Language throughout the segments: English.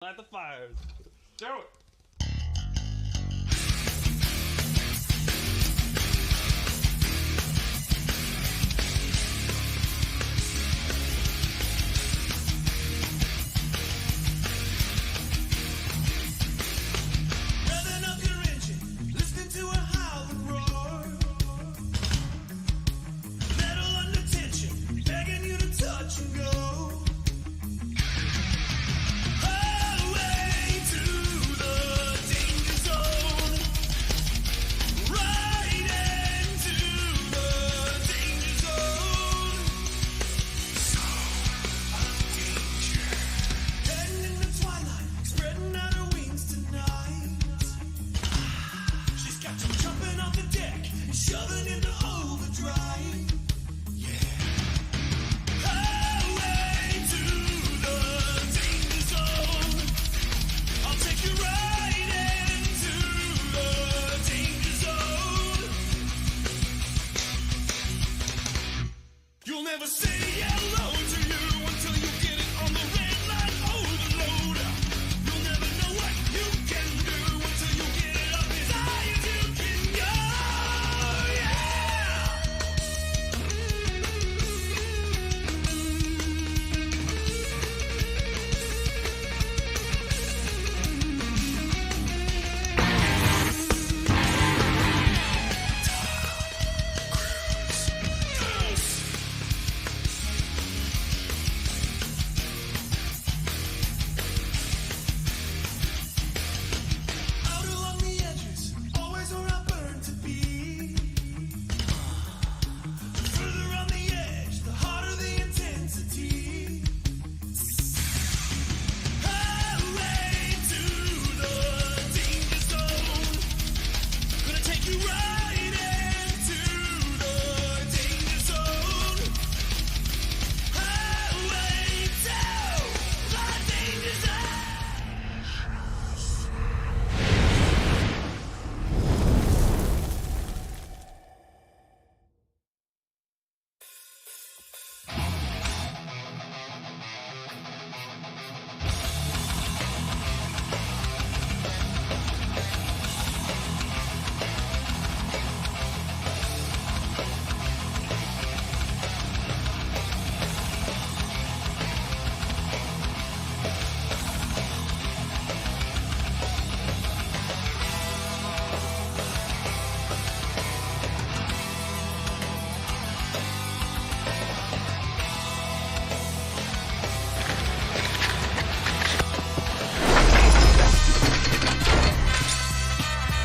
Light the fires. Do it.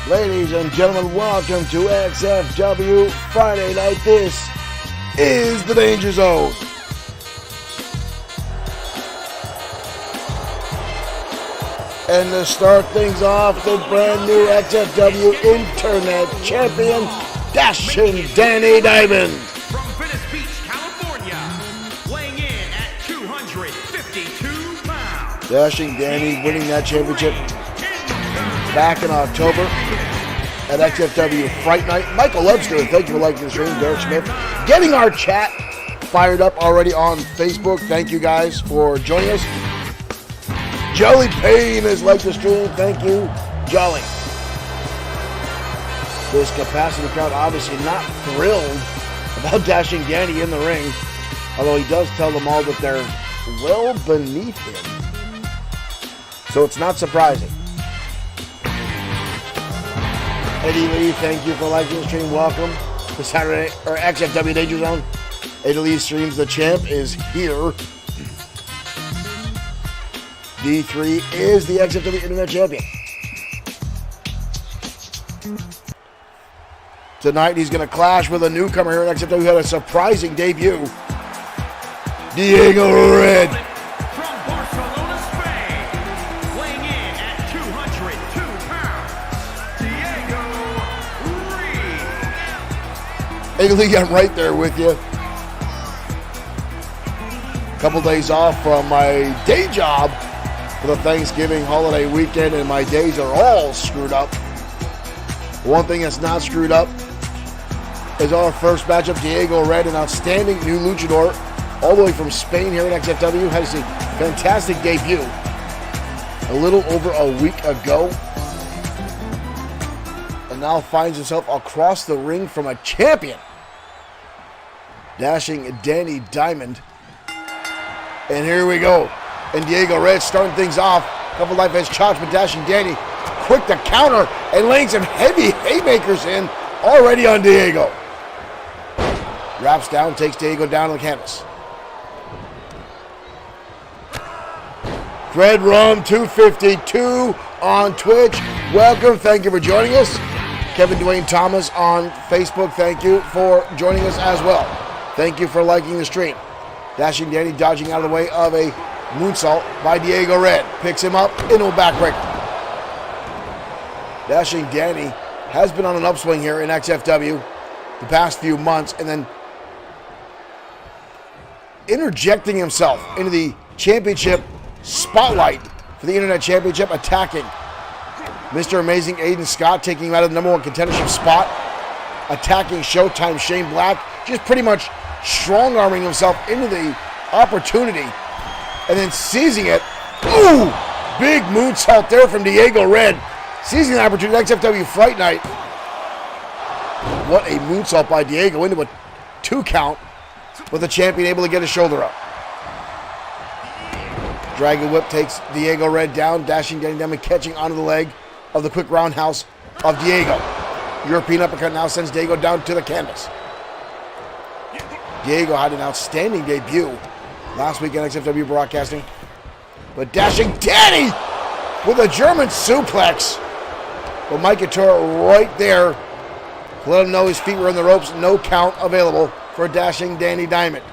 Ladies and gentlemen, welcome to XFW Friday night. This is the Danger Zone. And to start things off, the brand new XFW Internet Champion, Dashing Danny Diamond. From Venice Beach, California, weighing in at 252 pounds. Dashing Danny winning that championship back in October at XFW Fright Night. Michael Webster, thank you for liking the stream. Derek Smith, getting our chat fired up already on Facebook. Thank you guys for joining us. Jolly Payne has liked the stream. Thank you, Jolly. This capacity crowd obviously not thrilled about Dashing Danny in the ring, although he does tell them all that they're well beneath him. So it's not surprising. Eddie Lee, thank you for liking the stream. Welcome to Saturday or XFW Danger Zone. Eddie Lee streams. The champ is here. D3 is the XFW Internet Champion. Tonight he's going to clash with a newcomer here at XFW who had a surprising debut. Diego Red. From Barcelona, Spain, weighing in at 202 pounds, Diego Reed. Eddie Lee, I'm right there with you. Couple days off from my day job for the Thanksgiving holiday weekend, and my days are all screwed up. One thing that's not screwed up is our first matchup. Diego Red, an outstanding new luchador, all the way from Spain here at XFW, has a fantastic debut. a little over a week ago. And now finds himself across the ring from a champion. Dashing Danny Diamond. And here we go. And Diego Red starting things off. A couple life edge chops, but Dashing Danny quick to counter and laying some heavy haymakers in already on Diego. Wraps down, takes Diego down on the canvas. Fred Rum 252 on Twitch. Welcome, thank you for joining us. Kevin Dwayne Thomas on Facebook, thank you for joining us as well. Thank you for liking the stream. Dashing Danny dodging out of the way of a moonsault by Diego Red. Picks him up into a backbreaker. Dashing Danny has been on an upswing here in XFW the past few months, and then interjecting himself into the championship spotlight for the Internet Championship, attacking Mr. Amazing Aiden Scott, taking him out of the #1 contendership spot, attacking Showtime Shane Black, just pretty much strong-arming himself into the opportunity, and then seizing it. Ooh! Big moonsault there from Diego Red, seizing the opportunity at XFW Fright Night. What a moonsault by Diego into a 2 count, with the champion able to get his shoulder up. Dragon Whip takes Diego Red down, Dashing Danny Diamond catching onto the leg of the quick roundhouse of Diego. European uppercut now sends Diego down to the canvas. Diego had an outstanding debut last week in XFW Broadcasting. But Dashing Danny with a German suplex. But Mike Couture right there to let him know his feet were in the ropes. No count available for Dashing Danny Diamond.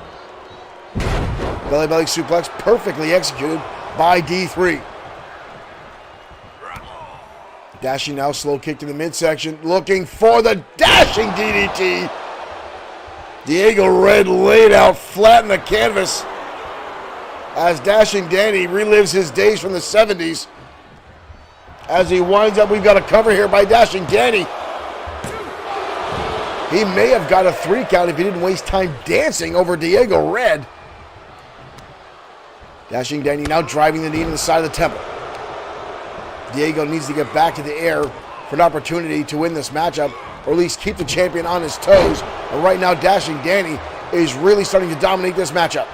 Belly suplex perfectly executed by D3. Dashing now, slow kick to the midsection, looking for the dashing DDT. Diego Red laid out flat in the canvas as Dashing Danny relives his days from the 70s. As he winds up, we've got a cover here by Dashing Danny. He may have got a 3 count if he didn't waste time dancing over Diego Red. Dashing Danny now driving the knee to the side of the temple. Diego needs to get back to the air for an opportunity to win this matchup, or at least keep the champion on his toes. And right now, Dashing Danny is really starting to dominate this matchup.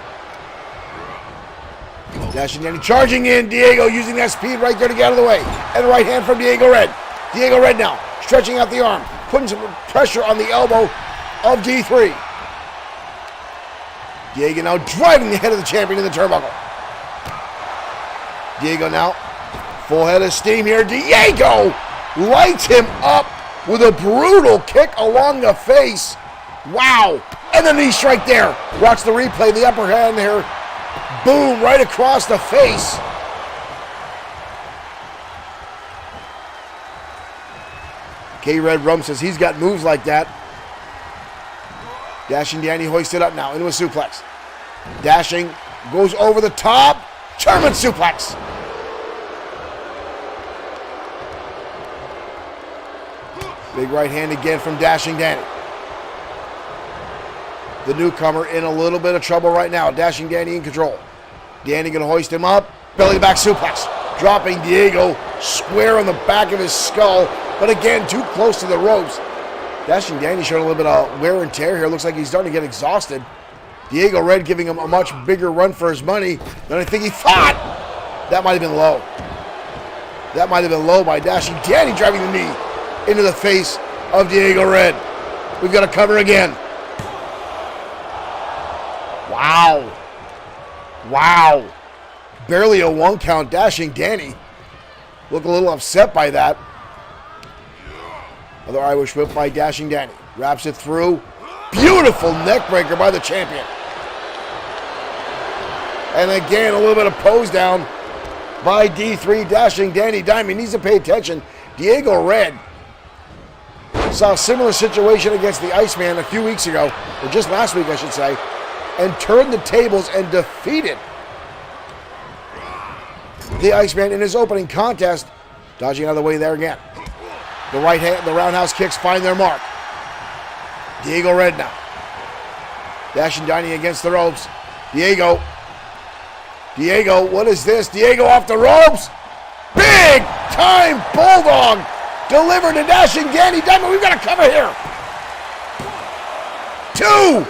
Dashing Danny charging in. Diego using that speed right there to get out of the way. And the right hand from Diego Red. Diego Red now stretching out the arm, putting some pressure on the elbow of D3. Diego now driving the head of the champion in the turnbuckle. Diego now, full head of steam here. Diego lights him up with a brutal kick along the face. Wow. And the knee strike there. Watch the replay, the upper hand here. Boom, right across the face. K-Red Rum says he's got moves like that. Dashing Danny hoisted up now into a suplex. Dashing goes over the top. German suplex. Big right hand again from Dashing Danny. The newcomer in a little bit of trouble right now. Dashing Danny in control. Danny gonna hoist him up. Belly back suplex. Dropping Diego square on the back of his skull. But again, too close to the ropes. Dashing Danny showing a little bit of wear and tear here. Looks like he's starting to get exhausted. Diego Red giving him a much bigger run for his money than I think he thought. That might have been low. That might have been low by Dashing Danny, driving the knee into the face of Diego Red. We've got a cover again. Wow. Wow. Barely a 1 count. Dashing Danny look a little upset by that. Another Irish whip by Dashing Danny. Wraps it through. Beautiful neck breaker by the champion. And again, a little bit of pose down by D3. Dashing Danny Diamond needs to pay attention. Diego Red saw a similar situation against the Iceman a few weeks ago, or just last week I should say, and turned the tables and defeated the Iceman in his opening contest. Dodging out of the way there again. The right hand, the roundhouse kicks find their mark. Diego Red now. Dashing Danny against the ropes. Diego, what is this? Diego off the ropes. Delivered to Dashing Danny Diamond. We've got a cover here. 2.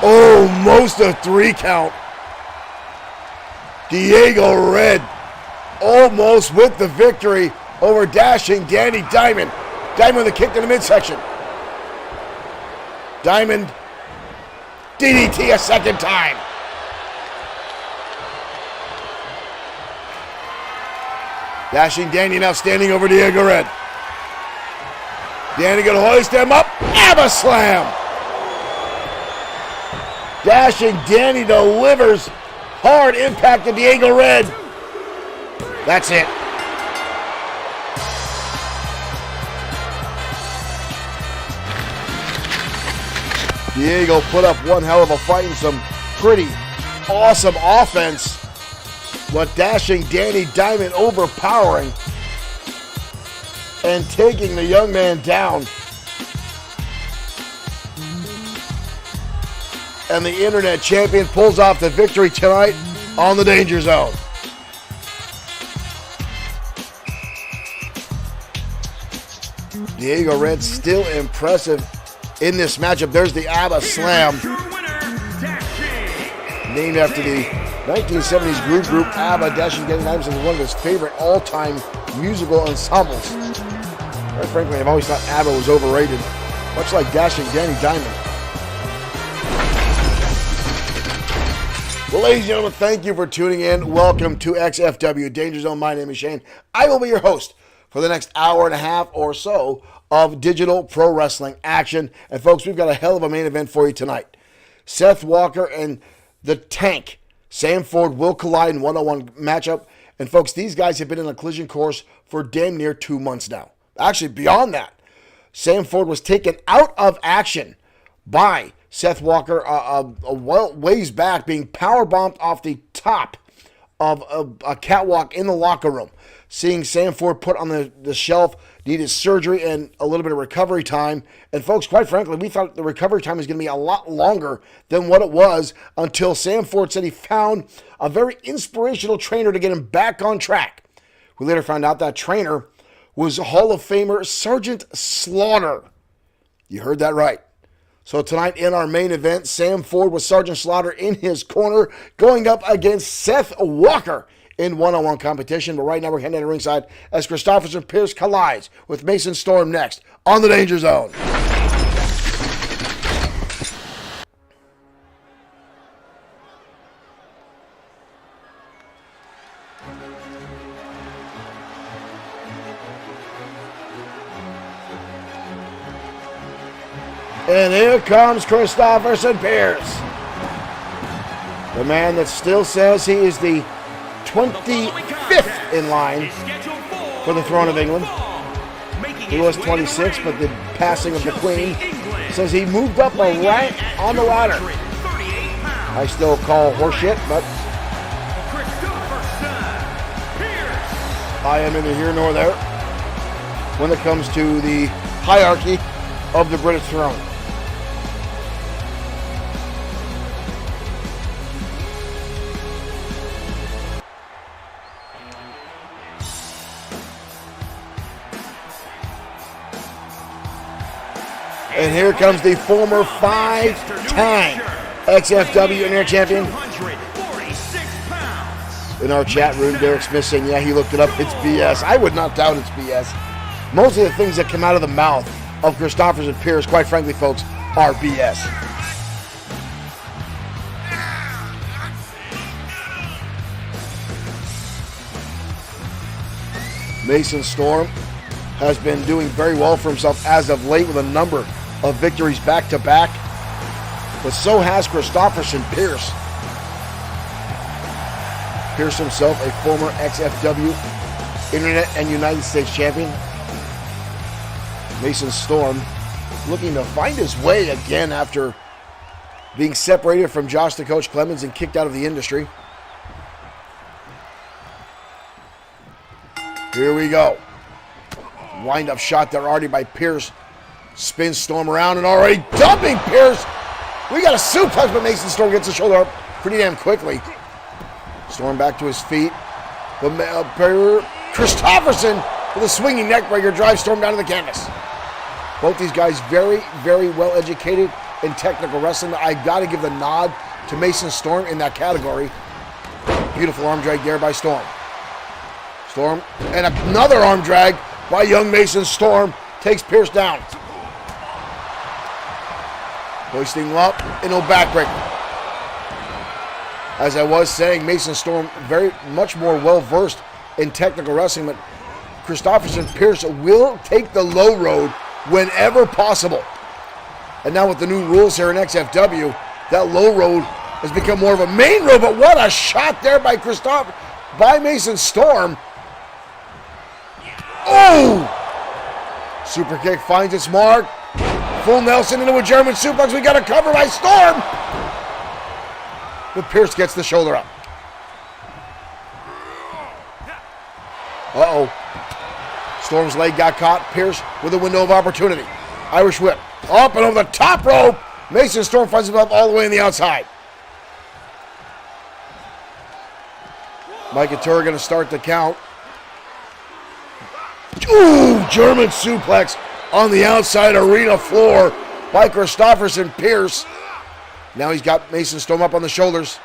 Almost a 3 count. Diego Red almost with the victory over Dashing Danny Diamond. Diamond with a kick to the midsection. Diamond DDT a second time. Dashing Danny now standing over Diego Red. Danny gonna hoist him up. ABBA slam. Dashing Danny delivers hard impact to Diego Red. That's it. Diego put up one hell of a fight and some pretty awesome offense. But Dashing Danny Diamond overpowering and taking the young man down. And the internet champion pulls off the victory tonight on the Danger Zone. Diego Red still impressive in this matchup. There's the ABBA slam. Named after the 1970s group ABBA. Dashing Danny Diamond is one of his favorite all-time musical ensembles. Quite frankly, I've always thought ABBA was overrated, much like Dashing Danny Diamond. Well, ladies and gentlemen, thank you for tuning in. Welcome to XFW Danger Zone. My name is Shane. I will be your host for the next hour and a half or so of digital pro wrestling action. And folks, we've got a hell of a main event for you tonight. Seth Walker and the Tank, Sam Ford, will collide in one-on-one matchup. And folks, these guys have been in a collision course for damn near 2 months now. Actually, beyond that. Sam Ford was taken out of action by Seth Walker a ways back, being powerbombed off the top of a catwalk in the locker room. Seeing Sam Ford put on the shelf, needed surgery and a little bit of recovery time. And folks, quite frankly, we thought the recovery time was going to be a lot longer than what it was until Sam Ford said he found a very inspirational trainer to get him back on track. We later found out that trainer was Hall of Famer Sergeant Slaughter. You heard that right. So tonight in our main event, Sam Ford with Sergeant Slaughter in his corner, going up against Seth Walker in one-on-one competition. But right now we're heading to ringside as Christopherson Pierce collides with Mason Storm next on the Danger Zone. And here comes Christopherson Pierce. The man that still says he is the 25th in line for the throne of England. He was 26, but the passing of the Queen says he moved up a rank on the ladder. I still call horseshit, but I am neither here nor there when it comes to the hierarchy of the British throne. And here comes the former 5-time XFW Internet Champion. In our chat room, Derek Smith saying, yeah, he looked it up. It's BS. I would not doubt it's BS. Most of the things that come out of the mouth of Christopherson Pierce, quite frankly, folks, are BS. Mason Storm has been doing very well for himself as of late with a number of victories back-to-back, but so has Christopherson Pierce. Pierce himself, a former XFW Internet and United States champion. Mason Storm looking to find his way again after being separated from Josh the Coach Clemens and kicked out of the industry. Here we go. Wind-up shot there already by Pierce. Spins Storm around and already dumping Pierce. We got a suplex, but Mason Storm gets the shoulder up pretty damn quickly. Storm back to his feet. But Christopherson with a swinging neckbreaker, drives Storm down to the canvas. Both these guys very, very well educated in technical wrestling. I got to give the nod to Mason Storm in that category. Beautiful arm drag there by Storm. Storm, and another arm drag by young Mason Storm takes Pierce down. Hoisting him up into a backbreaker. As I was saying, Mason Storm very much more well-versed in technical wrestling, but Christopherson Pierce will take the low road whenever possible. And now with the new rules here in XFW, that low road has become more of a main road, but what a shot there by Mason Storm. Oh! Super kick finds its mark. Full Nelson into a German suplex. We got a cover by Storm. But Pierce gets the shoulder up. Uh-oh. Storm's leg got caught. Pierce with a window of opportunity. Irish whip. Up and over the top rope. Mason Storm finds himself all the way on the outside. Mike and Turner going to start the count. Ooh, German suplex on the outside arena floor by Christopherson Pierce. Now he's got Mason Storm up on the shoulders.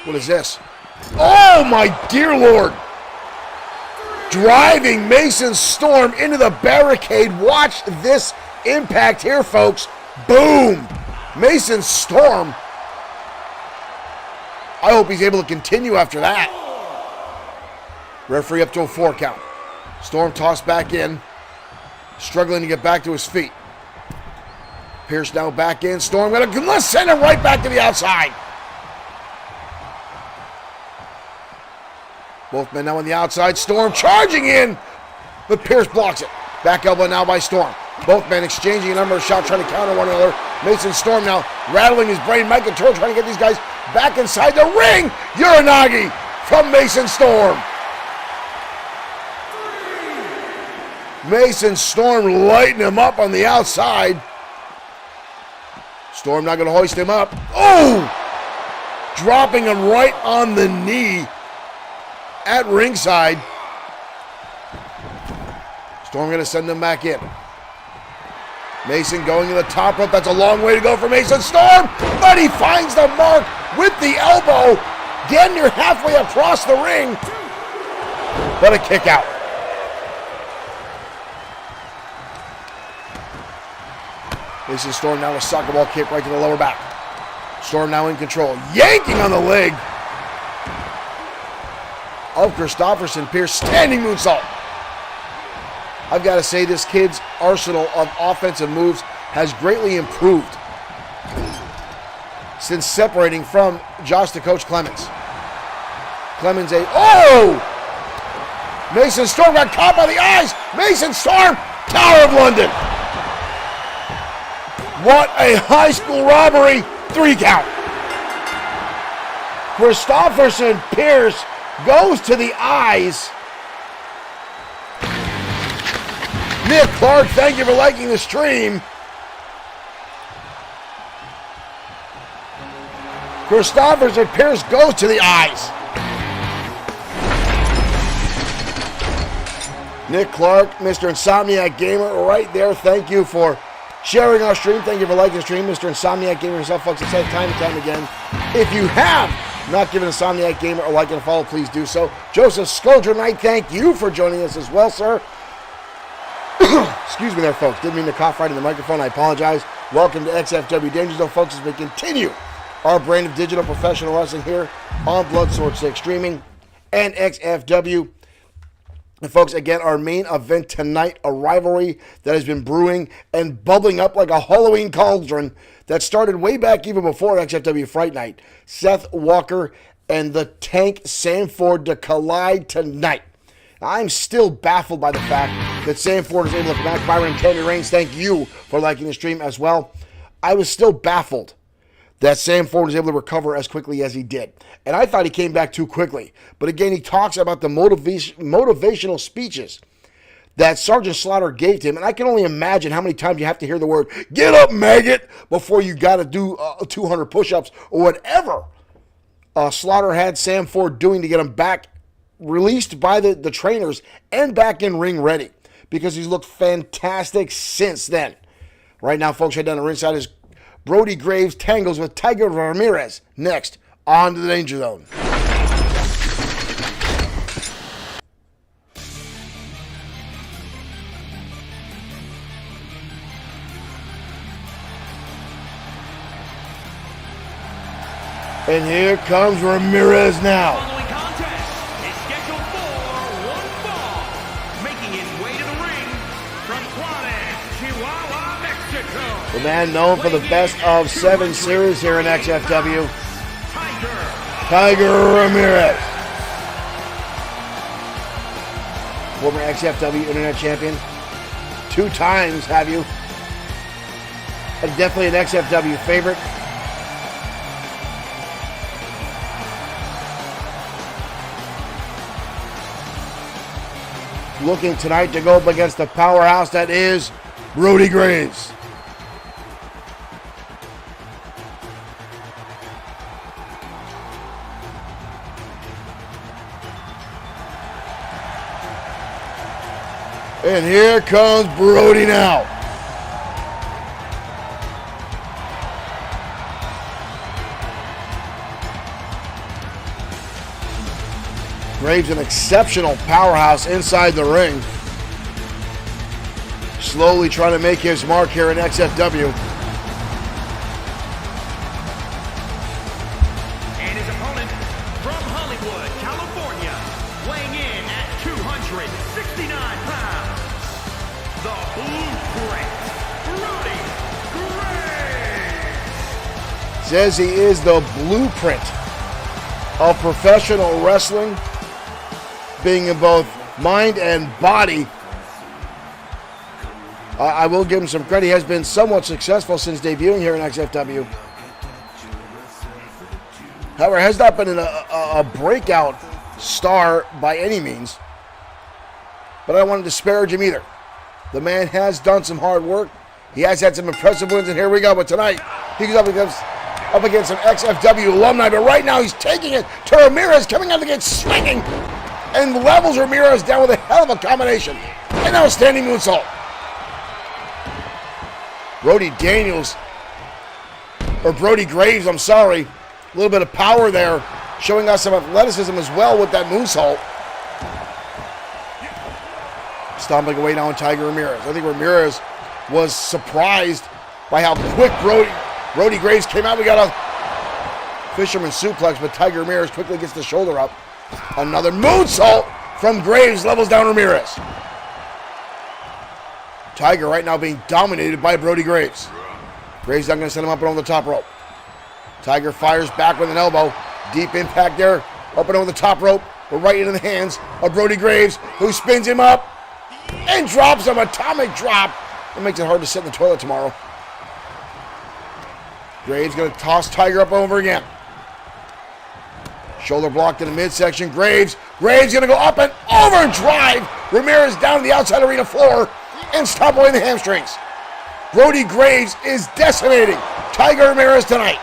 What is this? Oh, my dear Lord. Driving Mason Storm into the barricade. Watch this impact here, folks. Boom. Mason Storm. I hope he's able to continue after that. Referee up to a 4 count. Storm tossed back in. Struggling to get back to his feet. Pierce now back in. Storm let's send him right back to the outside. Both men now on the outside. Storm charging in, but Pierce blocks it. Back elbow now by Storm. Both men exchanging a number of shots, trying to counter one another. Mason Storm now rattling his brain. Mike and Tor trying to get these guys back inside the ring. Uranagi from Mason Storm. Mason Storm lighting him up on the outside. Storm not going to hoist him up. Oh! Dropping him right on the knee at ringside. Storm going to send him back in. Mason going to the top rope. That's a long way to go for Mason Storm, but he finds the mark with the elbow. Getting near halfway across the ring, but a kick out. Mason Storm now a soccer ball kick right to the lower back. Storm now in control. Yanking on the leg of Christopherson Pierce. Standing moonsault. I've got to say, this kid's arsenal of offensive moves has greatly improved since separating from Josh the Coach Clemens. Mason Storm got caught by the eyes. Mason Storm, Tower of London. What a high school robbery. 3 count. Christopherson Pierce goes to the eyes. Nick Clark, thank you for liking the stream. Christopherson Pierce goes to the eyes. Nick Clark, Mr. Insomniac Gamer, right there. Thank you for sharing our stream. Thank you for liking the stream. Mr. Insomniac Gamer himself, folks, it's said time and time again. If you have not given Insomniac Gamer a like and a follow, please do so. Joseph Scoldra Knight, thank you for joining us as well, sir. Excuse me there, folks. Didn't mean to cough right in the microphone. I apologize. Welcome to XFW Danger Zone, folks, as we continue our brand of digital professional wrestling here on Bloodsword6 Streaming and XFW. And folks, again, our main event tonight, a rivalry that has been brewing and bubbling up like a Halloween cauldron that started way back even before XFW Fright Night. Seth Walker and the Tank Sanford to collide tonight. I'm still baffled by the fact that Sanford is able to come back. Byron and Tammy Reigns, thank you for liking the stream as well. I was still baffled that Sanford was able to recover as quickly as he did. And I thought he came back too quickly. But again, he talks about the motivational speeches that Sergeant Slaughter gave to him. And I can only imagine how many times you have to hear the word, "Get up, maggot," before you got to do 200 push-ups or whatever Slaughter had Sanford doing to get him back released by the trainers and back in ring ready because he's looked fantastic since then. Right now, folks, right down the ringside is Brody Graves tangles with Tiger Ramirez. Next, on to the Danger Zone. And here comes Ramirez now. Following contest is scheduled for one fall. Making his way to the ring from Juarez, Chihuahua, Mexico. The man known for the best of 7 series here in XFW, Tiger Ramirez. Former XFW Internet Champion. 2 times, have you? And definitely an XFW favorite. Looking tonight to go up against the powerhouse that is Brody Graves. And here comes Brody now. Graves, an exceptional powerhouse inside the ring. Slowly trying to make his mark here in XFW. And his opponent from Hollywood, California, weighing in at 269 pounds, the Blueprint, Brody Graves. Says he is the blueprint of professional wrestling, being in both mind and body. I will give him some credit. He has been somewhat successful since debuting here in XFW. However, has not been a breakout star by any means. But I don't want to disparage him either. The man has done some hard work. He has had some impressive wins, and here we go. But tonight, he goes up against some XFW alumni. But right now, he's taking it to Ramirez, coming out to get swinging, and levels Ramirez down with a hell of a combination. And now a standing moonsault. Brody Graves, I'm sorry. A little bit of power there, showing us some athleticism as well with that moonsault. Stomping away now on Tiger Ramirez. I think Ramirez was surprised by how quick Brody Graves came out. We got a fisherman suplex, but Tiger Ramirez quickly gets the shoulder up. Another moonsault from Graves levels down Ramirez. Tiger right now being dominated by Brody Graves. Graves not going to send him up and over the top rope. Tiger fires back with an elbow. Deep impact there. Up and over the top rope, but right into the hands of Brody Graves, who spins him up and drops him. Atomic drop. It makes it hard to sit in the toilet tomorrow. Graves going to toss Tiger up over again. Shoulder blocked in the midsection. Graves going to go up and overdrive Ramirez down to the outside arena floor and stop away the hamstrings. Brody Graves is decimating Tiger Ramirez tonight.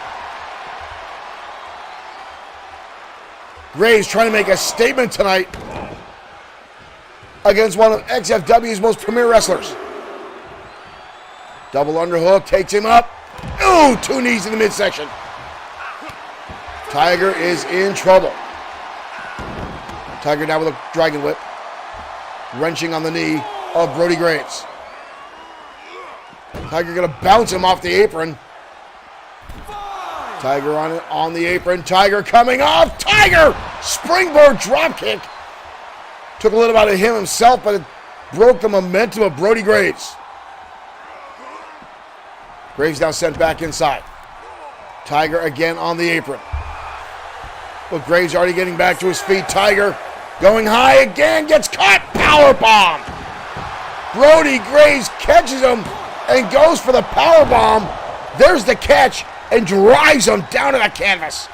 Graves trying to make a statement tonight against one of XFW's most premier wrestlers. Double underhook takes him up. Ooh, 2 knees in the midsection. Tiger is in trouble. Tiger down with a dragon whip. Wrenching on the knee of Brody Graves. Tiger going to bounce him off the apron. Tiger on the apron. Tiger coming off. Tiger! Springboard dropkick. Took a little out of him himself, but it broke the momentum of Brody Graves. Graves now sent back inside. Tiger again on the apron. But Graves already getting back to his feet. Tiger going high again. Gets caught. Powerbomb. Brody Graves catches him and goes for the powerbomb. There's the catch and drives him down to the canvas.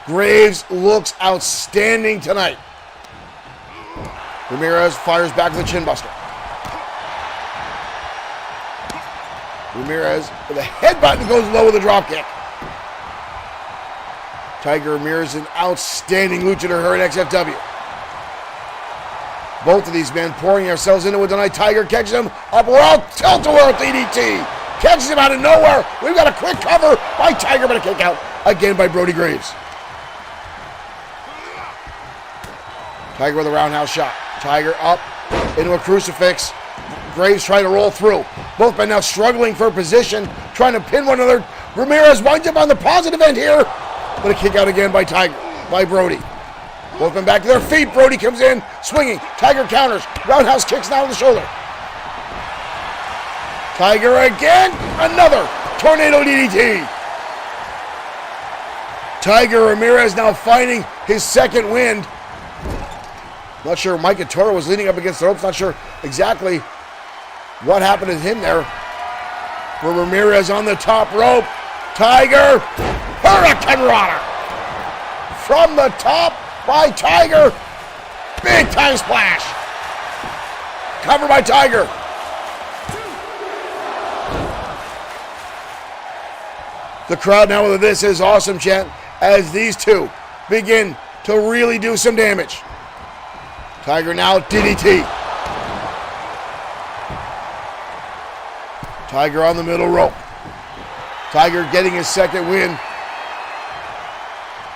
Graves looks outstanding tonight. Ramirez fires back with a chin buster. Ramirez with a headbutt and goes low with a drop kick. Tiger Ramirez, an outstanding luchador here at XFW. Both of these men pouring ourselves into it tonight. Tiger catches him up, world tilt-a-whirl DDT. Catches him out of nowhere. We've got a quick cover by Tiger, but a kick out again by Brody Graves. Tiger with a roundhouse shot. Tiger up into a crucifix. Graves trying to roll through. Both men now struggling for position, trying to pin one another. Ramirez winds up on the positive end here, but a kick out again by Tiger, by Brody. Both men back to their feet. Brody comes in, swinging. Tiger counters. Roundhouse kicks down the shoulder. Tiger again. Another tornado DDT. Tiger Ramirez now finding his second wind. Not sure Mike Toro was leaning up against the ropes. Not sure exactly what happened to him there. For Ramirez on the top rope. Tiger. Hurricane Rana. From the top by Tiger. Big time splash. Covered by Tiger. The crowd now with "This is awesome" chant as these two begin to really do some damage. Tiger now DDT. Tiger on the middle rope. Tiger getting his second win.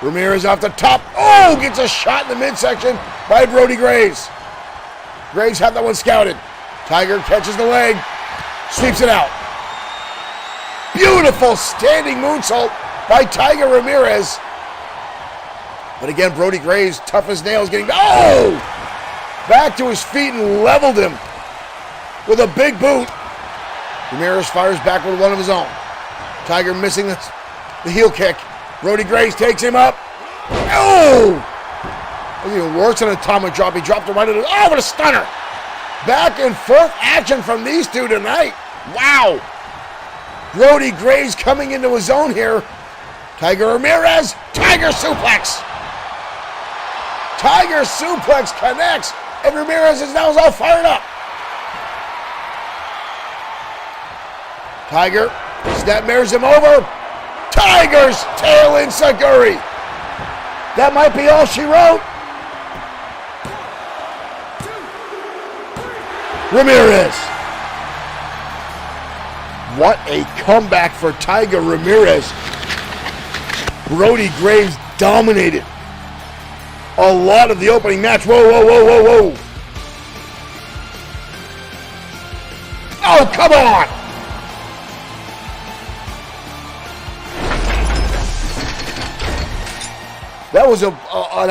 Ramirez off the top. Oh, gets a shot in the midsection by Brody Graves. Graves had that one scouted. Tiger catches the leg, sweeps it out. Beautiful standing moonsault by Tiger Ramirez. But again, Brody Graves, tough as nails, getting back to his feet and leveled him with a big boot. Ramirez fires back with one of his own. Tiger missing the heel kick. Brody Graves takes him up. Oh! It was even worse than an atomic drop. He dropped it right into what a stunner. Back and forth action from these two tonight. Wow. Brody Graves coming into his own here. Tiger Ramirez, Tiger suplex. Tiger suplex connects, and Ramirez is now all fired up. Tiger snapmares him over. Tiger's tail enziguri. That might be all she wrote. Ramirez. What a comeback for Tiger Ramirez. Brody Graves dominated a lot of the opening match. Whoa, whoa, whoa, whoa, whoa. Oh, come on. That was an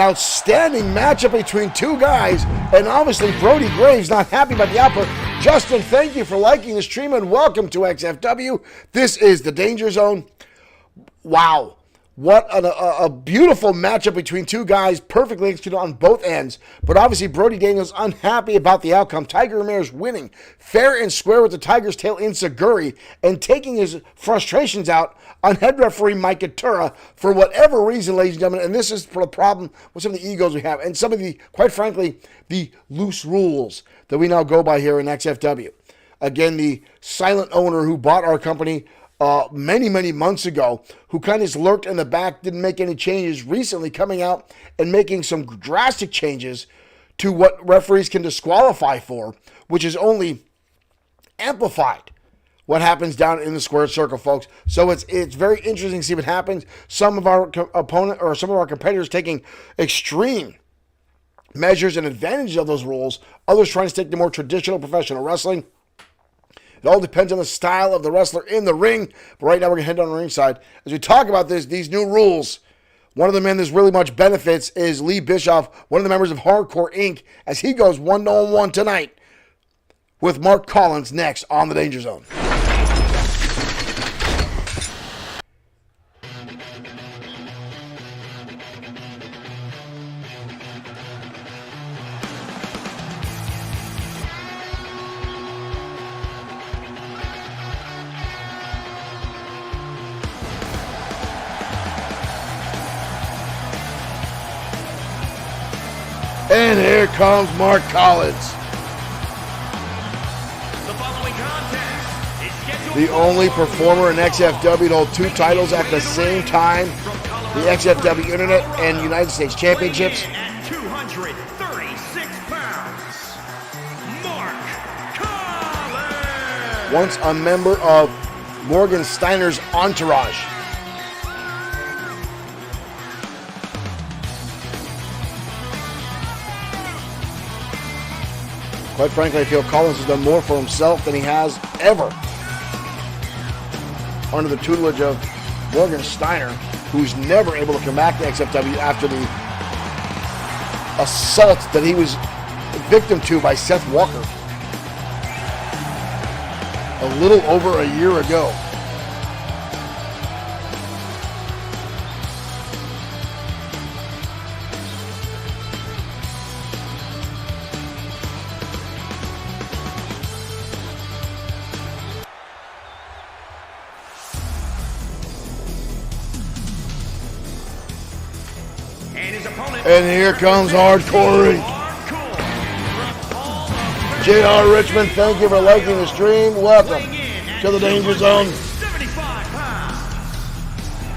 outstanding matchup between two guys, and obviously Brody Graves not happy about the output. Justin, thank you for liking the stream, and welcome to XFW. This is the Danger Zone. Wow. What a beautiful matchup between two guys, perfectly executed on both ends. But obviously Brody Daniels unhappy about the outcome. Tiger Ramirez winning fair and square with the Tiger's tail enziguri and taking his frustrations out on head referee Mike Atura for whatever reason, ladies and gentlemen. And this is for the problem with some of the egos we have and some of the, quite frankly, the loose rules that we now go by here in XFW. Again, the silent owner who bought our company many, many months ago, who kind of just lurked in the back, didn't make any changes, recently coming out and making some drastic changes to what referees can disqualify for, which is only amplified what happens down in the squared circle, folks. So it's very interesting to see what happens. Some of our opponent or some of our competitors taking extreme measures and advantages of those rules. Others trying to stick to more traditional professional wrestling. It all depends on the style of the wrestler in the ring. But right now we're going to head down the ringside. As we talk about these new rules, one of the men that really much benefits is Lee Bischoff, one of the members of Hardcore Inc., as he goes 1-on-1 tonight with Mark Collins next on the Danger Zone. And here comes Mark Collins. The following contest is scheduled The only performer in XFW to hold two titles at the same time. from Colorado the XFW Internet and United States Championships. At 236 pounds, Mark Collins. Once a member of Morgan Steiner's entourage. Quite frankly, I feel Collins has done more for himself than he has ever under the tutelage of Morgan Steiner, who's never able to come back to XFW after the assault that he was victim to by Seth Walker a little over a year ago. And here comes Hardcore Inc. JR Richmond, thank you for liking the stream. Welcome to the Danger Zone. 75 pounds,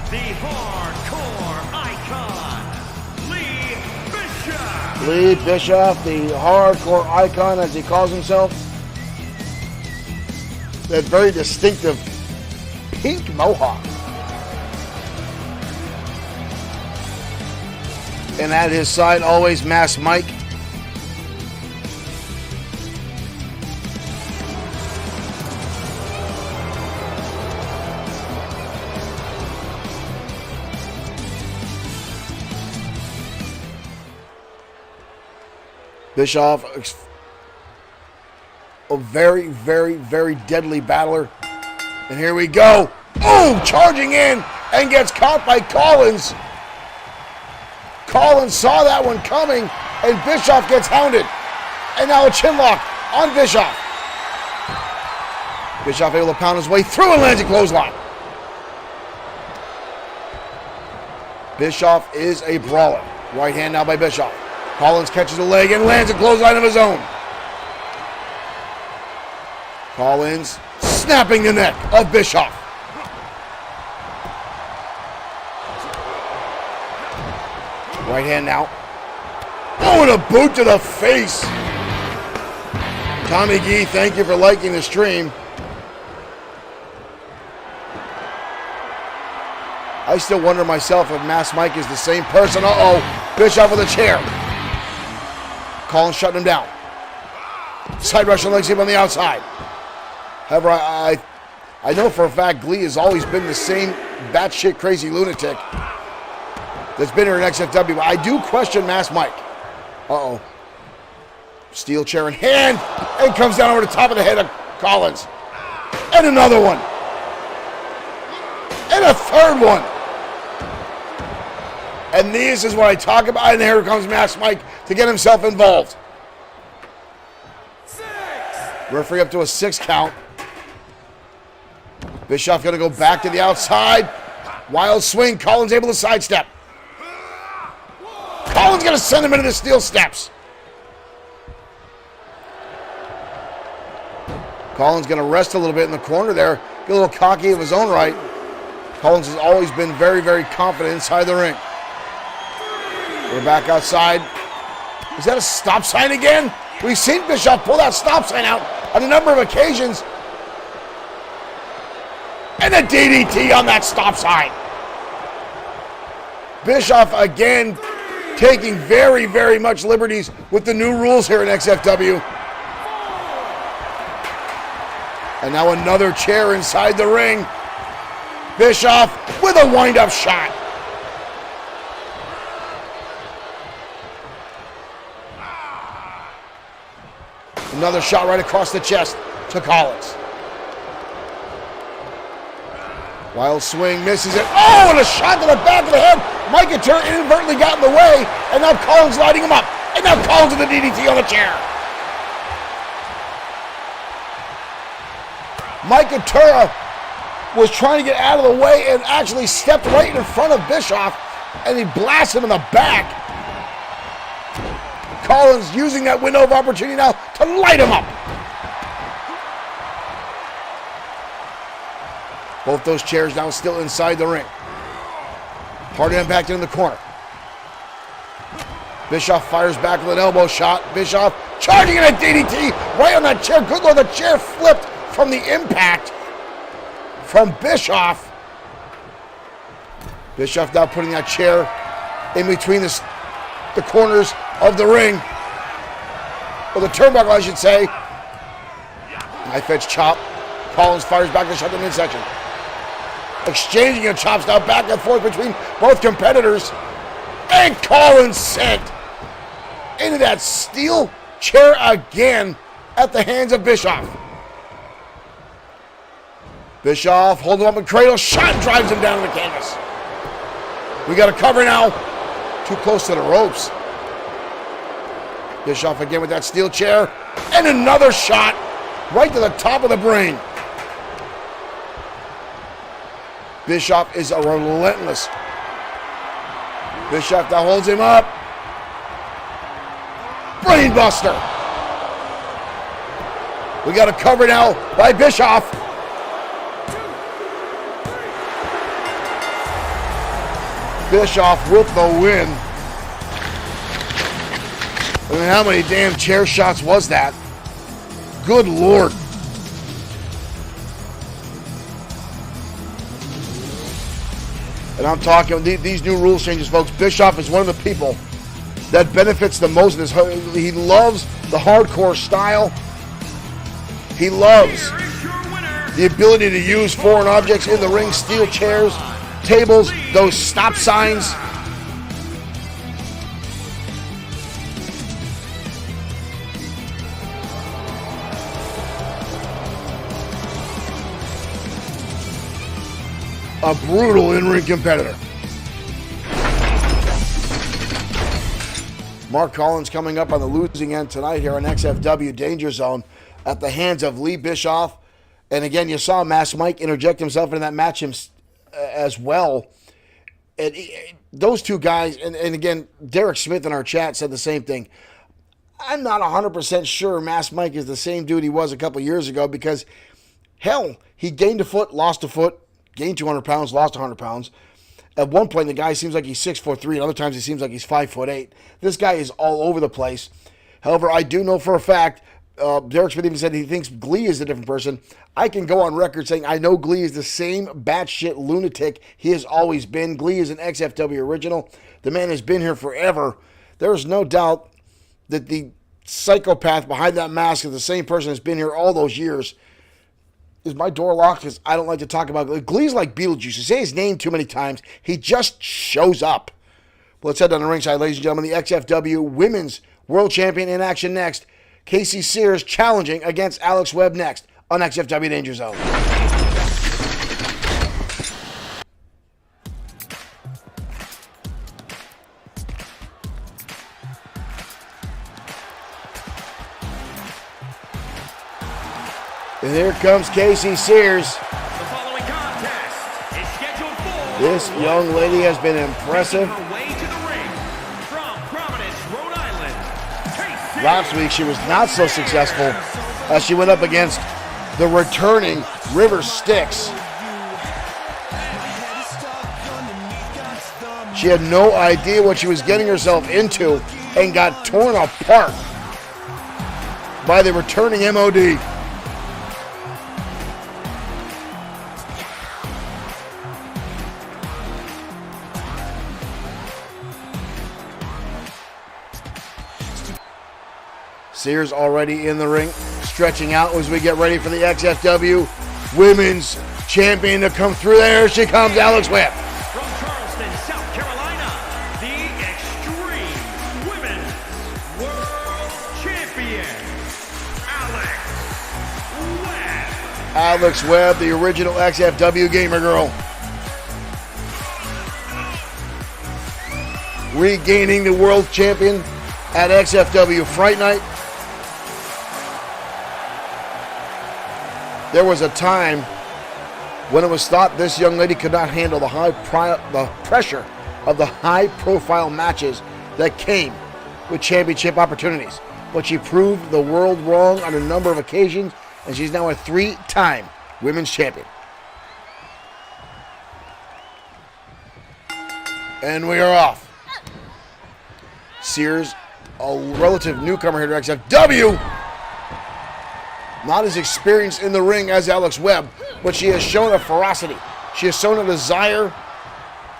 the hardcore icon, Lee Bischoff. Lee Bischoff, the hardcore icon as he calls himself. That very distinctive pink mohawk. And at his side, always Masked Mike. Bischoff, a very, very, very deadly battler. And here we go. Oh, charging in and gets caught by Collins. Collins saw that one coming, and Bischoff gets hounded. And now a chin lock on Bischoff. Bischoff able to pound his way through and lands a clothesline. Bischoff is a brawler. Right hand now by Bischoff. Collins catches a leg and lands a clothesline of his own. Collins snapping the neck of Bischoff. Right hand now. Oh, and a boot to the face. Tommy Gee, thank you for liking the stream. I still wonder myself if Masked Mike is the same person. Uh-oh. Bischoff with a chair. Collins shutting him down. Side Russian leg sweep on the outside. However, I know for a fact Glee has always been the same batshit crazy lunatic that's been here in XFW, but I do question Masked Mike. Uh-oh. Steel chair in hand, and comes down over the top of the head of Collins. And another one. And a third one. And this is what I talk about, and here comes Masked Mike to get himself involved. 6. Referee up to a 6 count. Bischoff gonna go back to the outside. Wild swing, Collins able to sidestep. Collins going to send him into the steel steps. Collins going to rest a little bit in the corner there. Get a little cocky of his own right. Collins has always been very, very confident inside the ring. We're back outside. Is that a stop sign again? We've seen Bischoff pull that stop sign out on a number of occasions. And a DDT on that stop sign. Bischoff again taking very, very much liberties with the new rules here in XFW. And now another chair inside the ring. Bischoff with a wind-up shot. Another shot right across the chest to Collins. Wild swing, misses it. Oh, and a shot to the back of the head. Mike Turner inadvertently got in the way, and now Collins lighting him up. And now Collins with the DDT on the chair. Mike Turner was trying to get out of the way and actually stepped right in front of Bischoff, and he blasts him in the back. Collins using that window of opportunity now to light him up. Both those chairs now still inside the ring. Hard impacted in the corner. Bischoff fires back with an elbow shot. Bischoff charging in a DDT right on that chair. Good Lord, the chair flipped from the impact from Bischoff. Bischoff now putting that chair in between the corners of the ring. Or the turnbuckle, I should say. Knife edge chop. Collins fires back to shut the midsection. Exchanging of chops now back and forth between both competitors. And Collins sent into that steel chair again at the hands of Bischoff. Bischoff holding him up in cradle. Shot drives him down to the canvas. We got a cover now. Too close to the ropes. Bischoff again with that steel chair. And another shot right to the top of the brain. Bischoff is a relentless. Bischoff now holds him up. Brainbuster. We got a cover now by Bischoff. Bischoff with the win. I mean, how many damn chair shots was that? Good Lord. And I'm talking, these new rules changes, folks. Bischoff is one of the people that benefits the most in this. He loves the hardcore style. He loves the ability to use foreign objects in the ring, steel chairs, tables, those stop signs. A brutal in-ring competitor. Mark Collins coming up on the losing end tonight here on XFW Danger Zone at the hands of Lee Bischoff. And again, you saw Mass Mike interject himself into that match as well. And those two guys, and again, Derek Smith in our chat said the same thing. I'm not 100% sure Mass Mike is the same dude he was a couple years ago because, hell, he gained a foot, lost a foot, gained 200 pounds, lost 100 pounds. At one point, the guy seems like he's 6'3", and other times he seems like he's 5'8". This guy is all over the place. However, I do know for a fact, Derek Smith even said he thinks Glee is a different person. I can go on record saying I know Glee is the same batshit lunatic he has always been. Glee is an XFW original. The man has been here forever. There is no doubt that the psychopath behind that mask is the same person that's been here all those years. Is my door locked? Because I don't like to talk about Glee. Glee's like Beetlejuice. You say his name too many times, he just shows up. Well, let's head down the ringside, ladies and gentlemen. The XFW Women's World Champion in action next. Casey Sears challenging against Alex Webb next on XFW Danger Zone. And here comes Casey Sears. The following contest is scheduled for This young lady has been impressive. making her way to the ring from Providence, Rhode Island, Casey. Last week she was not so successful as she went up against the returning River Styx. She had no idea what she was getting herself into and got torn apart by the returning MOD. Sears already in the ring, stretching out as we get ready for the XFW Women's Champion to come through. There she comes, Alex Webb. From Charleston, South Carolina, the Extreme Women's World Champion, Alex Webb. Alex Webb, the original XFW gamer girl. Regaining the world champion at XFW Fright Night. There was a time when it was thought this young lady could not handle the pressure of the high-profile matches that came with championship opportunities. But she proved the world wrong on a number of occasions, and she's now a 3-time women's champion. And we are off. Sears, a relative newcomer here to XFW. Not as experienced in the ring as Alex Webb, but she has shown a ferocity. She has shown a desire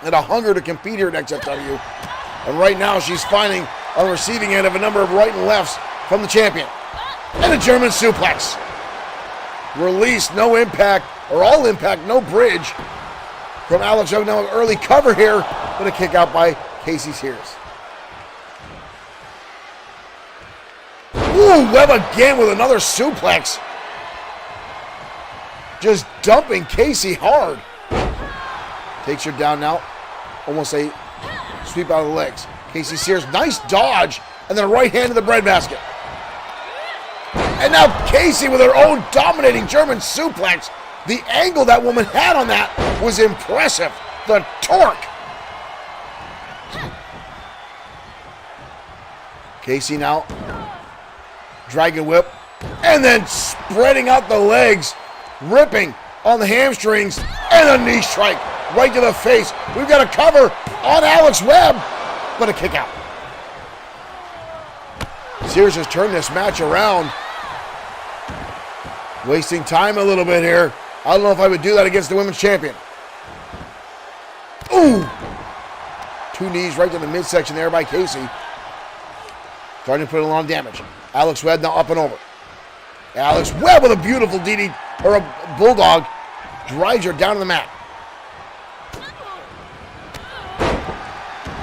and a hunger to compete here at XFW. And right now she's finding on the receiving end of a number of right and lefts from the champion. And a German suplex. Release, no impact, or all impact, no bridge from Alex Webb. Now an early cover here, but a kick out by Casey Sears. Ooh, Webb again with another suplex. Just dumping Casey hard. Takes her down now. Almost a sweep out of the legs. Casey Sears, nice dodge, and then a right hand to the breadbasket. And now Casey with her own dominating German suplex. The angle that woman had on that was impressive. The torque. Casey now. Dragon whip. And then spreading out the legs. Ripping on the hamstrings. And a knee strike right to the face. We've got a cover on Alex Webb. But a kick out. Sears has turned this match around. Wasting time a little bit here. I don't know if I would do that against the women's champion. Ooh! Two knees right to the midsection there by Casey. Starting to put a lot of damage. Alex Webb now up and over. Alex Webb with a beautiful DD, or a bulldog, drives her down to the mat.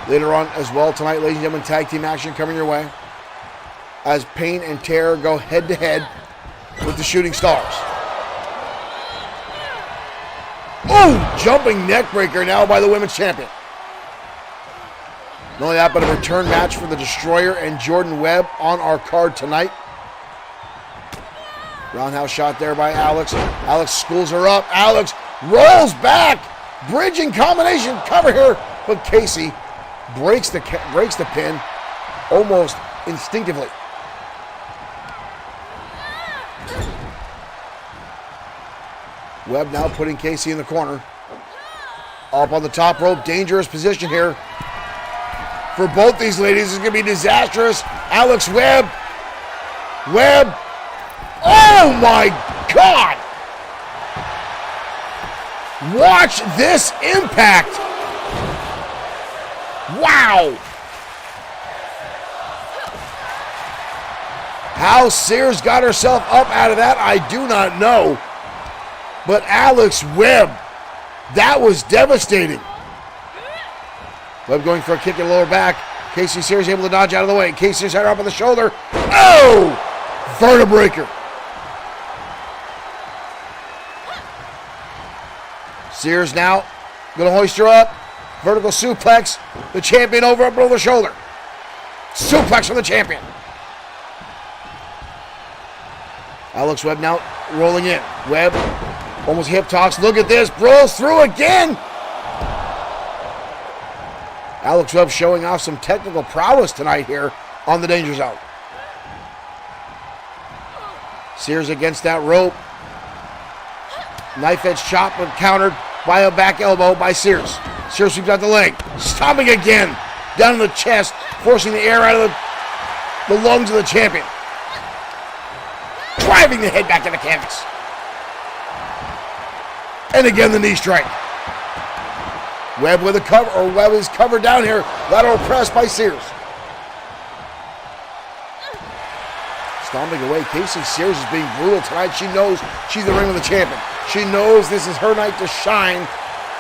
Later on as well tonight, ladies and gentlemen, tag team action coming your way. As Pain and Terror go head to head with the Shooting Stars. Oh, jumping neck breaker now by the women's champion. Not only that, but a return match for the Destroyer and Jordan Webb on our card tonight. Roundhouse shot there by Alex. Alex schools her up. Alex rolls back. Bridging combination cover here. But Casey breaks the pin almost instinctively. Webb now putting Casey in the corner. Up on the top rope. Dangerous position here. For both these ladies, it's going to be disastrous. Alex Webb. Webb. Oh my God! Watch this impact. Wow. How Sears got herself up out of that, I do not know. But Alex Webb, that was devastating. Webb going for a kick in the lower back. Casey Sears able to dodge out of the way. Casey Sears had her up on the shoulder. Oh! Vertebreaker. Sears now going to hoist her up. Vertical suplex. The champion over up below the shoulder. Suplex from the champion. Alex Webb now rolling in. Webb almost hip toss. Look at this. Rolls through again. Alex Webb showing off some technical prowess tonight here on the Danger Zone. Sears against that rope. Knife edge chop, but countered by a back elbow by Sears. Sears sweeps out the leg. Stomping again. Down in the chest. Forcing the air out of the lungs of the champion. Driving the head back to the canvas. And again the knee strike. Webb with a cover, or Webb is covered down here. Lateral press by Sears. Stomping away. Casey Sears is being brutal tonight. She knows she's the ring of the champion. She knows this is her night to shine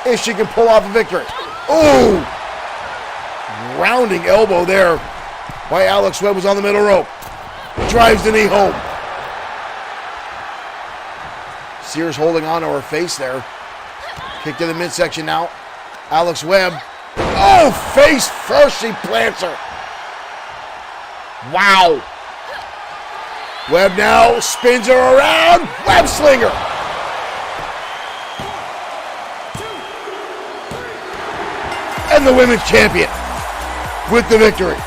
if she can pull off a victory. Ooh! Rounding elbow there by Alex Webb, was on the middle rope. Drives the knee home. Sears holding on to her face there. Kick to the midsection now. Alex Webb. Oh, face first, she plants her. Wow. Webb now spins her around. Web slinger. And the women's champion with the victory.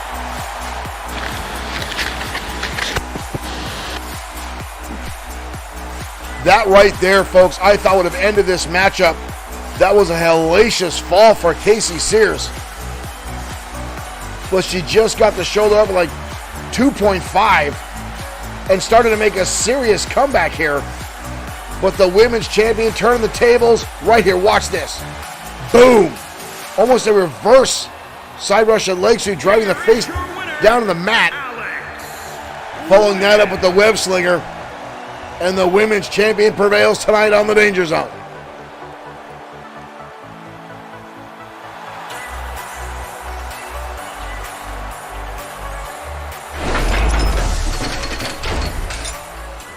That right there, folks, I thought would have ended this matchup. That was a hellacious fall for Casey Sears. but she just got the shoulder up like 2.5 and started to make a serious comeback here. But the women's champion turning the tables right here. Watch this. Boom. Almost a reverse side Russian leg sweep, driving the face down to the mat. Following that up with the web slinger. And the women's champion prevails tonight on the Danger Zone.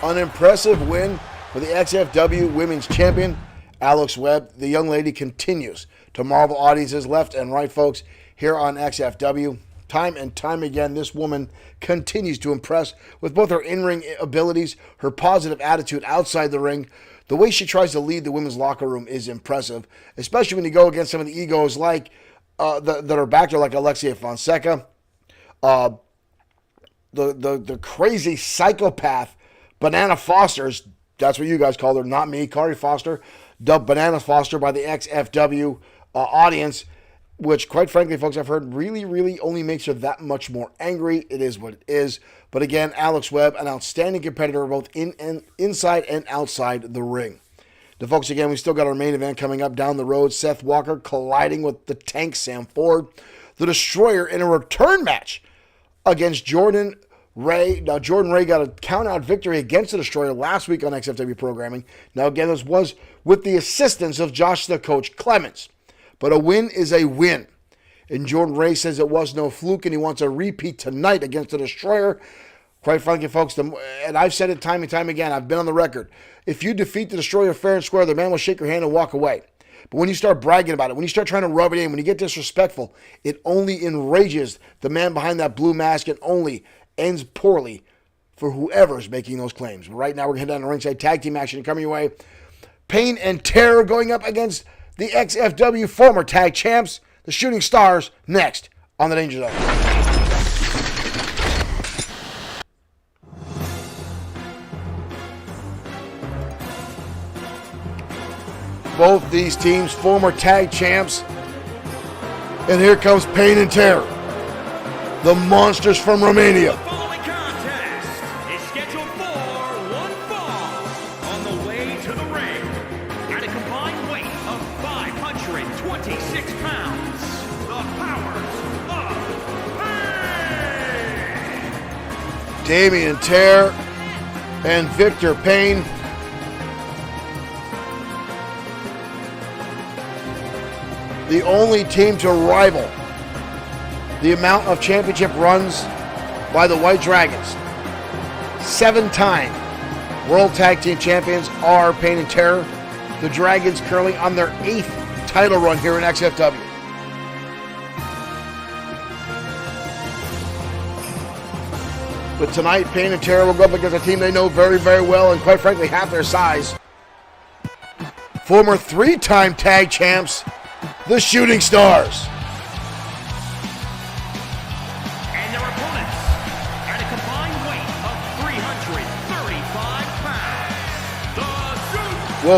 An impressive win for the XFW Women's Champion, Alex Webb. The young lady continues to marvel audiences left and right, folks, here on XFW. Time and time again, this woman continues to impress with both her in-ring abilities, her positive attitude outside the ring. The way she tries to lead the women's locker room is impressive, especially when you go against some of the egos like that are back there, like Alexia Fonseca, the crazy psychopath Banana Foster's. That's what you guys call her, not me. Kari Foster, dubbed Banana Foster by the XFW audience, which, quite frankly, folks, I've heard really only makes her that much more angry. It is what it is. But again, Alex Webb, an outstanding competitor both inside and outside the ring. Now, folks, again, we still got our main event coming up down the road. Seth Walker colliding with the Tank Sam Ford, the Destroyer, in a return match against Jordan Ray. Now, Jordan Ray got a count-out victory against the Destroyer last week on XFW programming. Now, again, this was with the assistance of Josh the Coach Clemens. But a win is a win. And Jordan Ray says it was no fluke, and he wants a repeat tonight against the Destroyer. Quite frankly, folks, and I've said it time and time again, I've been on the record. If you defeat the Destroyer fair and square, the man will shake your hand and walk away. But when you start bragging about it, when you start trying to rub it in, when you get disrespectful, it only enrages the man behind that blue mask and only ends poorly for whoever's making those claims. But right now, we're going to head down to ringside tag team action coming your way. Pain and Terror going up against the XFW former tag champs, the Shooting Stars, next on the Danger Zone. Both these teams, former tag champs. And here comes Pain and Terror, the monsters from Romania. The following contest is scheduled for one fall on the way to the ring. At a combined weight of 526 pounds, the powers of Pain! Damian Terror and Victor Payne. The only team to rival the amount of championship runs by the White Dragons. 7-time World Tag Team Champions are Pain and Terror. The Dragons currently on their 8th title run here in XFW. But tonight, Pain and Terror will go up against a team they know very well and quite frankly half their size. Former 3-time tag champs, the Shooting Stars. And their opponents, at a combined weight of 335 pounds, the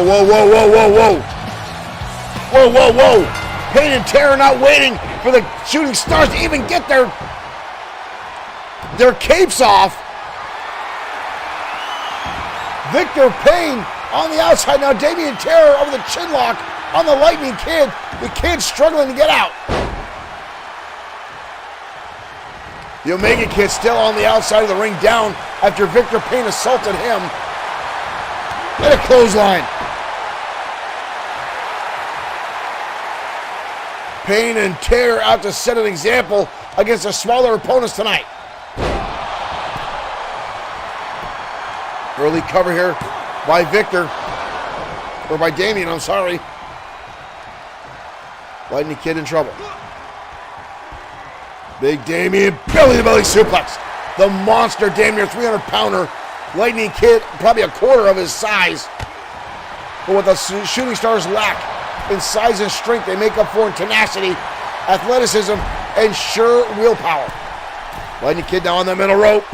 Whoa. Pain and Terror not waiting for the Shooting Stars to even get their capes off. Victor Payne on the outside. Now Damian Terror over the chin lock on the Lightning Kid. The Kid struggling to get out. The Omega Kid still on the outside of the ring, down after Victor Payne assaulted him. And a clothesline. Pain and Terror out to set an example against the smaller opponents tonight. Early cover here by Victor. Or by Damian, I'm sorry. Lightning Kid in trouble. Big Damian, belly-to-belly suplex. The monster, damn near 300-pounder. Lightning Kid, probably a quarter of his size. But what the Shooting Stars lack in size and strength, they make up for in tenacity, athleticism, and sure willpower. Lightning Kid now on the middle rope.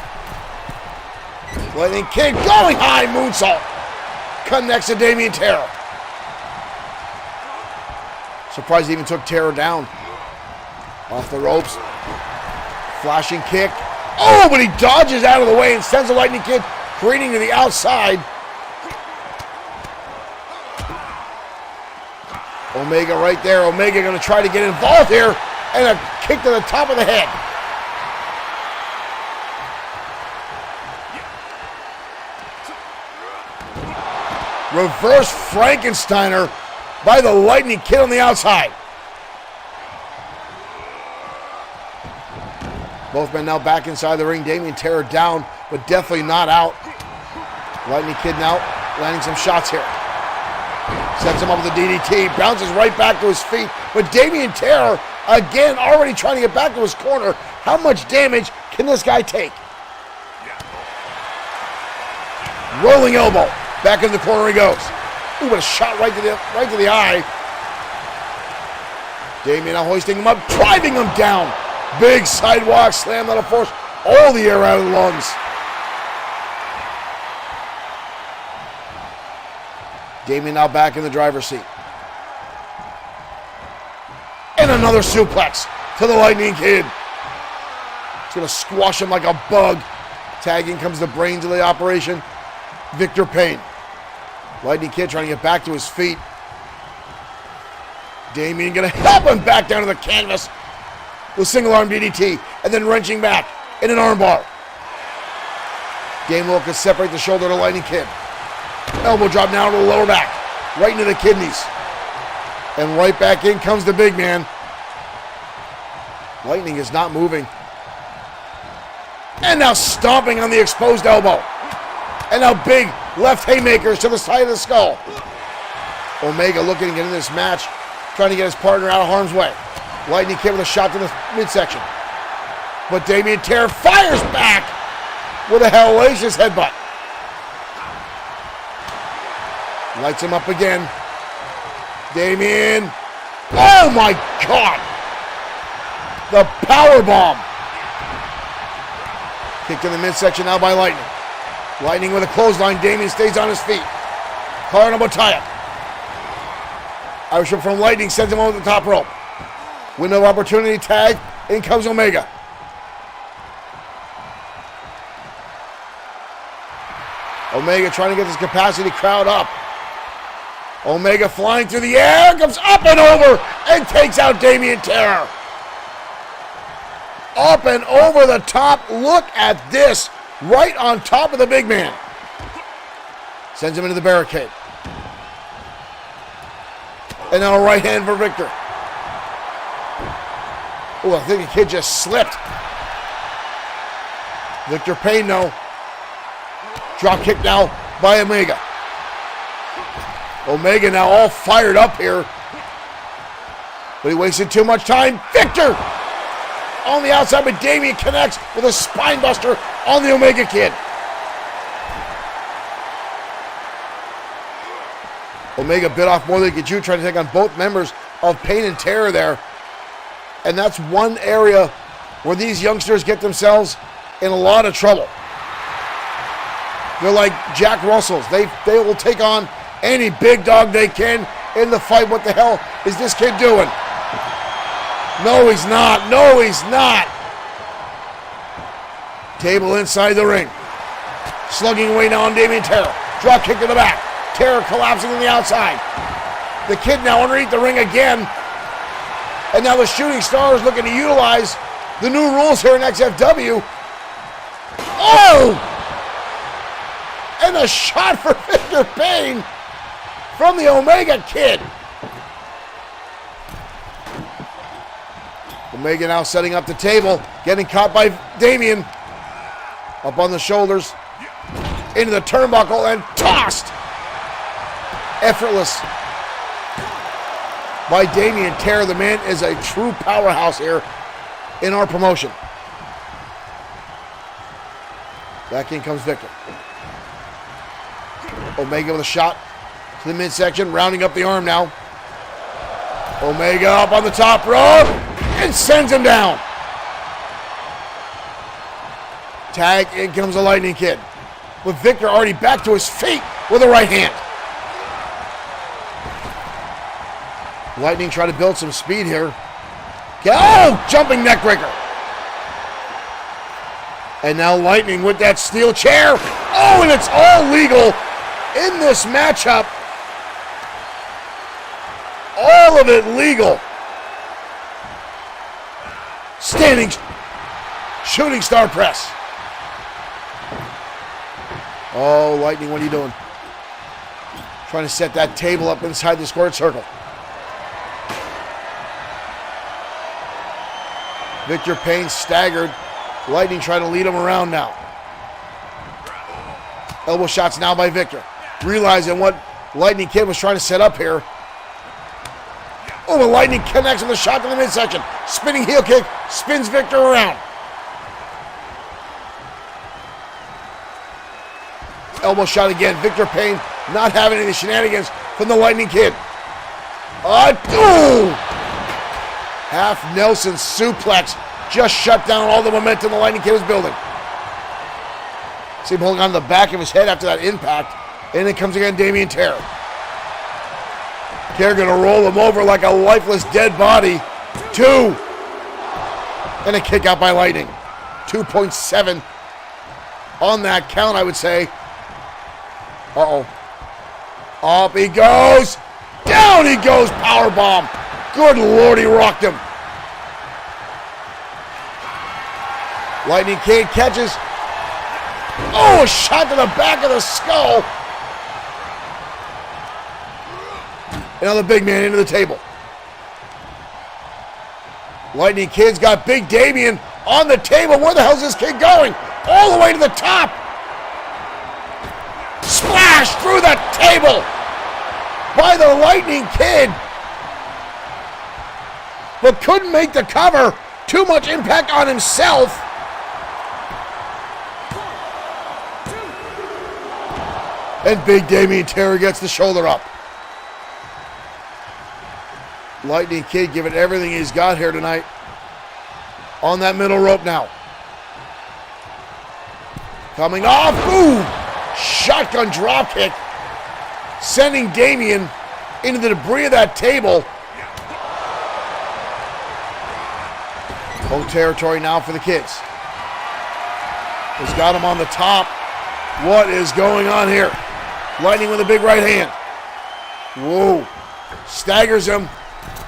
Lightning Kid going high, moonsault. Connects to Damian Terror. Surprised he even took Terror down. Off the ropes. Flashing kick. Oh, but he dodges out of the way and sends the Lightning Kid careening to the outside. Omega right there. Omega going to try to get involved here. And a kick to the top of the head. Reverse Frankensteiner by the Lightning Kid on the outside. Both men now back inside the ring. Damien Terror down, but definitely not out. Lightning Kid now landing some shots here. Sets him up with a DDT. Bounces right back to his feet. But Damien Terror, again, already trying to get back to his corner. How much damage can this guy take? Rolling elbow. Back in the corner he goes. Ooh, but a shot right to the eye. Damien now hoisting him up, driving him down. Big sidewalk slam that'll force all the air out of the lungs. Damien now back in the driver's seat. And another suplex to the Lightning Kid. It's going to squash him like a bug. Tagging comes the brains of the operation, Victor Payne. Lightning Kid trying to get back to his feet. Damien going to help him back down to the canvas with single arm DDT and then wrenching back in an armbar. Damien can separate the shoulder to Lightning Kid. Elbow drop now to the lower back, right into the kidneys. And right back in comes the big man. Lightning is not moving. And now stomping on the exposed elbow. And now big left haymakers to the side of the skull. Omega looking to get in this match, trying to get his partner out of harm's way. Lightning Kid with a shot to the midsection. But Damien Terror fires back with a hellacious headbutt. Lights him up again. Damien. Oh my God! The power bomb. Kicked in the midsection now by Lightning. Lightning with a clothesline. Damien stays on his feet. Collar elbow tie-up. Irish whip from Lightning sends him over the top rope. Window of opportunity tag. In comes Omega. Omega trying to get this capacity crowd up. Omega flying through the air. Comes up and over and takes out Damien Terror. Up and over the top. Look at this. Right on top of the big man. Sends him into the barricade. And now a right hand for Victor. Oh, I think the kid just slipped. Victor Payne, no. Drop kick now by Omega. Omega now all fired up here. But he wasted too much time. Victor! On the outside, but Damien connects with a spine buster on the Omega Kid. Omega bit off more than he could chew, trying to take on both members of Payne and Terror there. And that's one area where these youngsters get themselves in a lot of trouble. They're like Jack Russells. They will take on any big dog they can in the fight. What the hell is this kid doing? No, he's not. No, he's not. Table inside the ring. Slugging away now on Damien Terror. Drop kick to the back. Terror collapsing on the outside. The kid now underneath the ring again. And now the Shooting Stars looking to utilize the new rules here in XFW. Oh! And a shot for Victor Payne from the Omega Kid. Omega now setting up the table, getting caught by Damien. Up on the shoulders, into the turnbuckle, and tossed. Effortless by Damien Terror. The man is a true powerhouse here in our promotion. Back in comes Victor. Omega with a shot to the midsection, rounding up the arm now. Omega up on the top rope and sends him down. Tag, in comes the Lightning Kid. With Victor already back to his feet with a right hand. Lightning trying to build some speed here. Oh, jumping neckbreaker. And now Lightning with that steel chair. Oh, and it's all legal in this matchup. All of it legal. Standing shooting star press. Oh, Lightning, what are you doing? Trying to set that table up inside the squared circle. Victor Payne staggered. Lightning trying to lead him around now. Elbow shots now by Victor. Realizing what Lightning Kid was trying to set up here. Oh, but Lightning connects with a shot to the midsection. Spinning heel kick, spins Victor around. Elbow shot again. Victor Payne not having any shenanigans from the Lightning Kid. Half Nelson suplex just shut down all the momentum the Lightning Kid was building. See him holding on to the back of his head after that impact. And then comes again Damien Terror. Terror gonna roll him over like a lifeless dead body. 2. And a kick out by Lightning. 2.7 on that count, I would say. Uh-oh. Up he goes. Down he goes. Powerbomb. Good Lord, he rocked him. Lightning Kid catches. Oh, a shot to the back of the skull. And now the big man into the table. Lightning Kid's got Big Damien on the table. Where the hell is this kid going? All the way to the top. Splash through the table by the Lightning Kid. But couldn't make the cover. Too much impact on himself. And Big Damien Terror gets the shoulder up. Lightning Kid giving everything he's got here tonight. On that middle rope now. Coming off. Boom! Shotgun dropkick. Sending Damien into the debris of that table. Home territory now for the kids. Has got him on the top. What is going on here? Lightning with a big right hand. Whoa. Staggers him.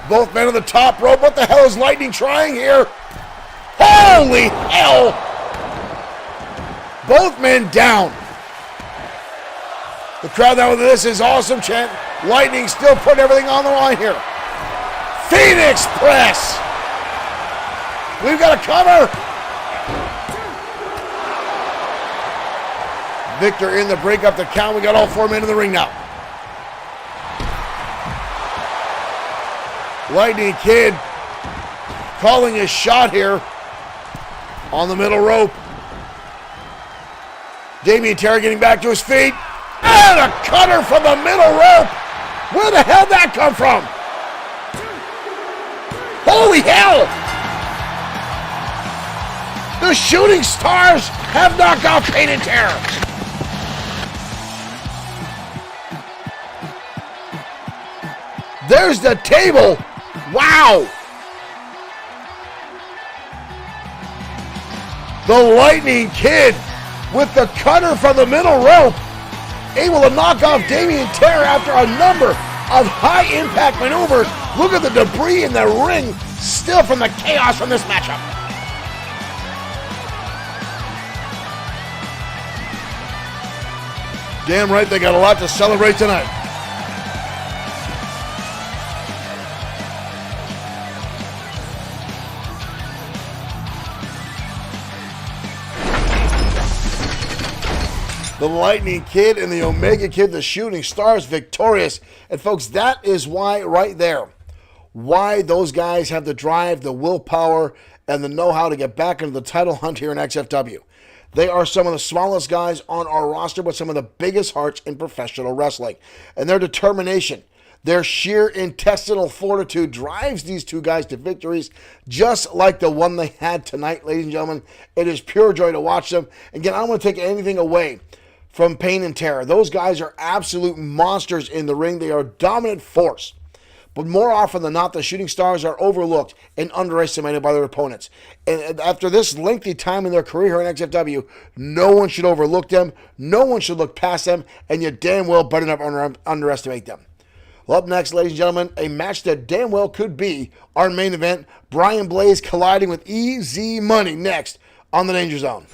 Both men on the top rope. What the hell is Lightning trying here? Holy hell! Both men down. The crowd now with this is awesome chant. Lightning still putting everything on the line here. Phoenix Press. We've got a cover. Victor in the break up the count. We got all 4 men in the ring now. Lightning Kid calling his shot here on the middle rope. Damien Terror getting back to his feet. And a cutter from the middle rope. Where the hell did that come from? Holy hell! The Shooting Stars have knocked off Payne and Terror. There's the table. Wow. The Lightning Kid with the cutter from the middle rope, able to knock off Damien Terror after a number of high-impact maneuvers. Look at the debris in the ring, still from the chaos from this matchup. Damn right, they got a lot to celebrate tonight. The Lightning Kid and the Omega Kid, the Shooting Stars, victorious. And folks, that is why right there, why those guys have the drive, the willpower, and the know-how to get back into the title hunt here in XFW. They are some of the smallest guys on our roster, but some of the biggest hearts in professional wrestling. And their determination, their sheer intestinal fortitude drives these two guys to victories, just like the one they had tonight, ladies and gentlemen. It is pure joy to watch them. Again, I don't want to take anything away from Payne and Terror. Those guys are absolute monsters in the ring. They are a dominant force. But more often than not, the shooting stars are overlooked and underestimated by their opponents. And after this lengthy time in their career here in XFW, no one should overlook them, no one should look past them, and you damn well better not underestimate them. Well, up next, ladies and gentlemen, a match that damn well could be our main event. Brian Blaze colliding with Easy Money next on the Danger Zone.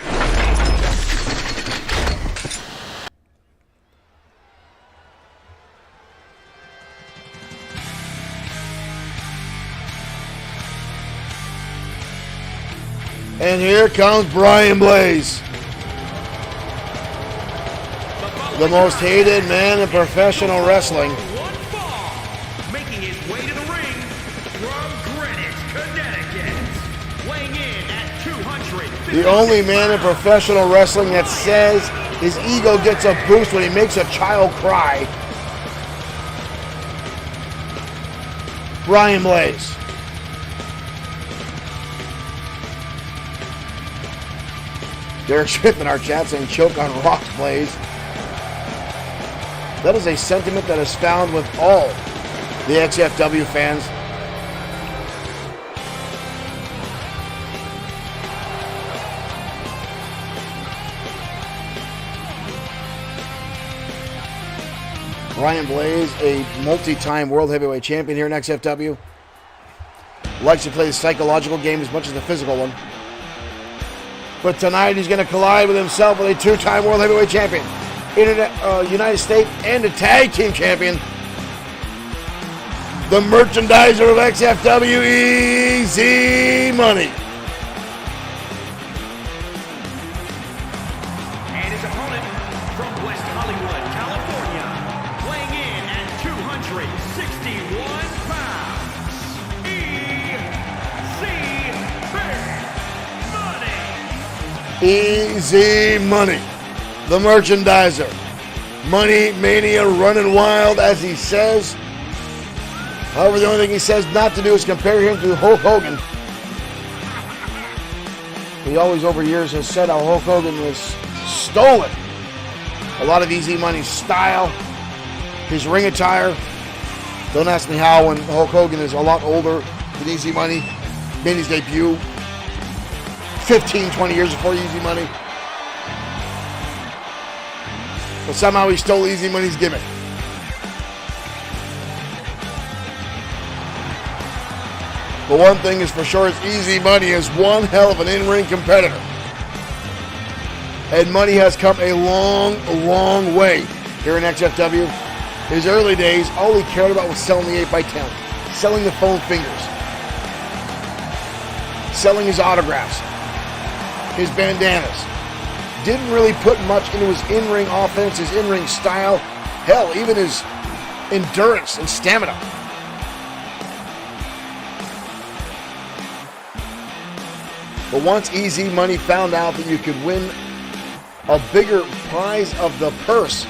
And here comes Brian Blaze. The most hated man in professional wrestling. Making his way to the ring from Greenwich, Connecticut. Weighing in at 250. The only man in professional wrestling that says his ego gets a boost when he makes a child cry. Brian Blaze. Derek Smith in our chat saying choke on rocks, Blaze. That is a sentiment that is found with all the XFW fans. Brian Blaze, a multi-time world heavyweight champion here in XFW. Likes to play the psychological game as much as the physical one. But tonight he's going to collide with himself with a two-time world heavyweight champion, United States and a tag team champion, the merchandiser of XFW, Easy Money. And his opponent from West Hollywood, California, weighing in at 261 pounds, Easy Money, the merchandiser. Money Mania running wild, as he says. However, the only thing he says not to do is compare him to Hulk Hogan. He always over years has said how Hulk Hogan was stolen a lot of Easy Money's style, his ring attire. Don't ask me how when Hulk Hogan is a lot older than Easy Money. Made his debut 15, 20 years before Easy Money. But somehow he stole Easy Money's gimmick. But one thing is for sure is Easy Money is one hell of an in-ring competitor. And Money has come a long, long way here in XFW. His early days, all he cared about was selling the 8x10, selling the foam fingers, selling his autographs, his bandanas. Didn't really put much into his in-ring offense, his in-ring style, hell, even his endurance and stamina. But once Easy Money found out that you could win a bigger prize of the purse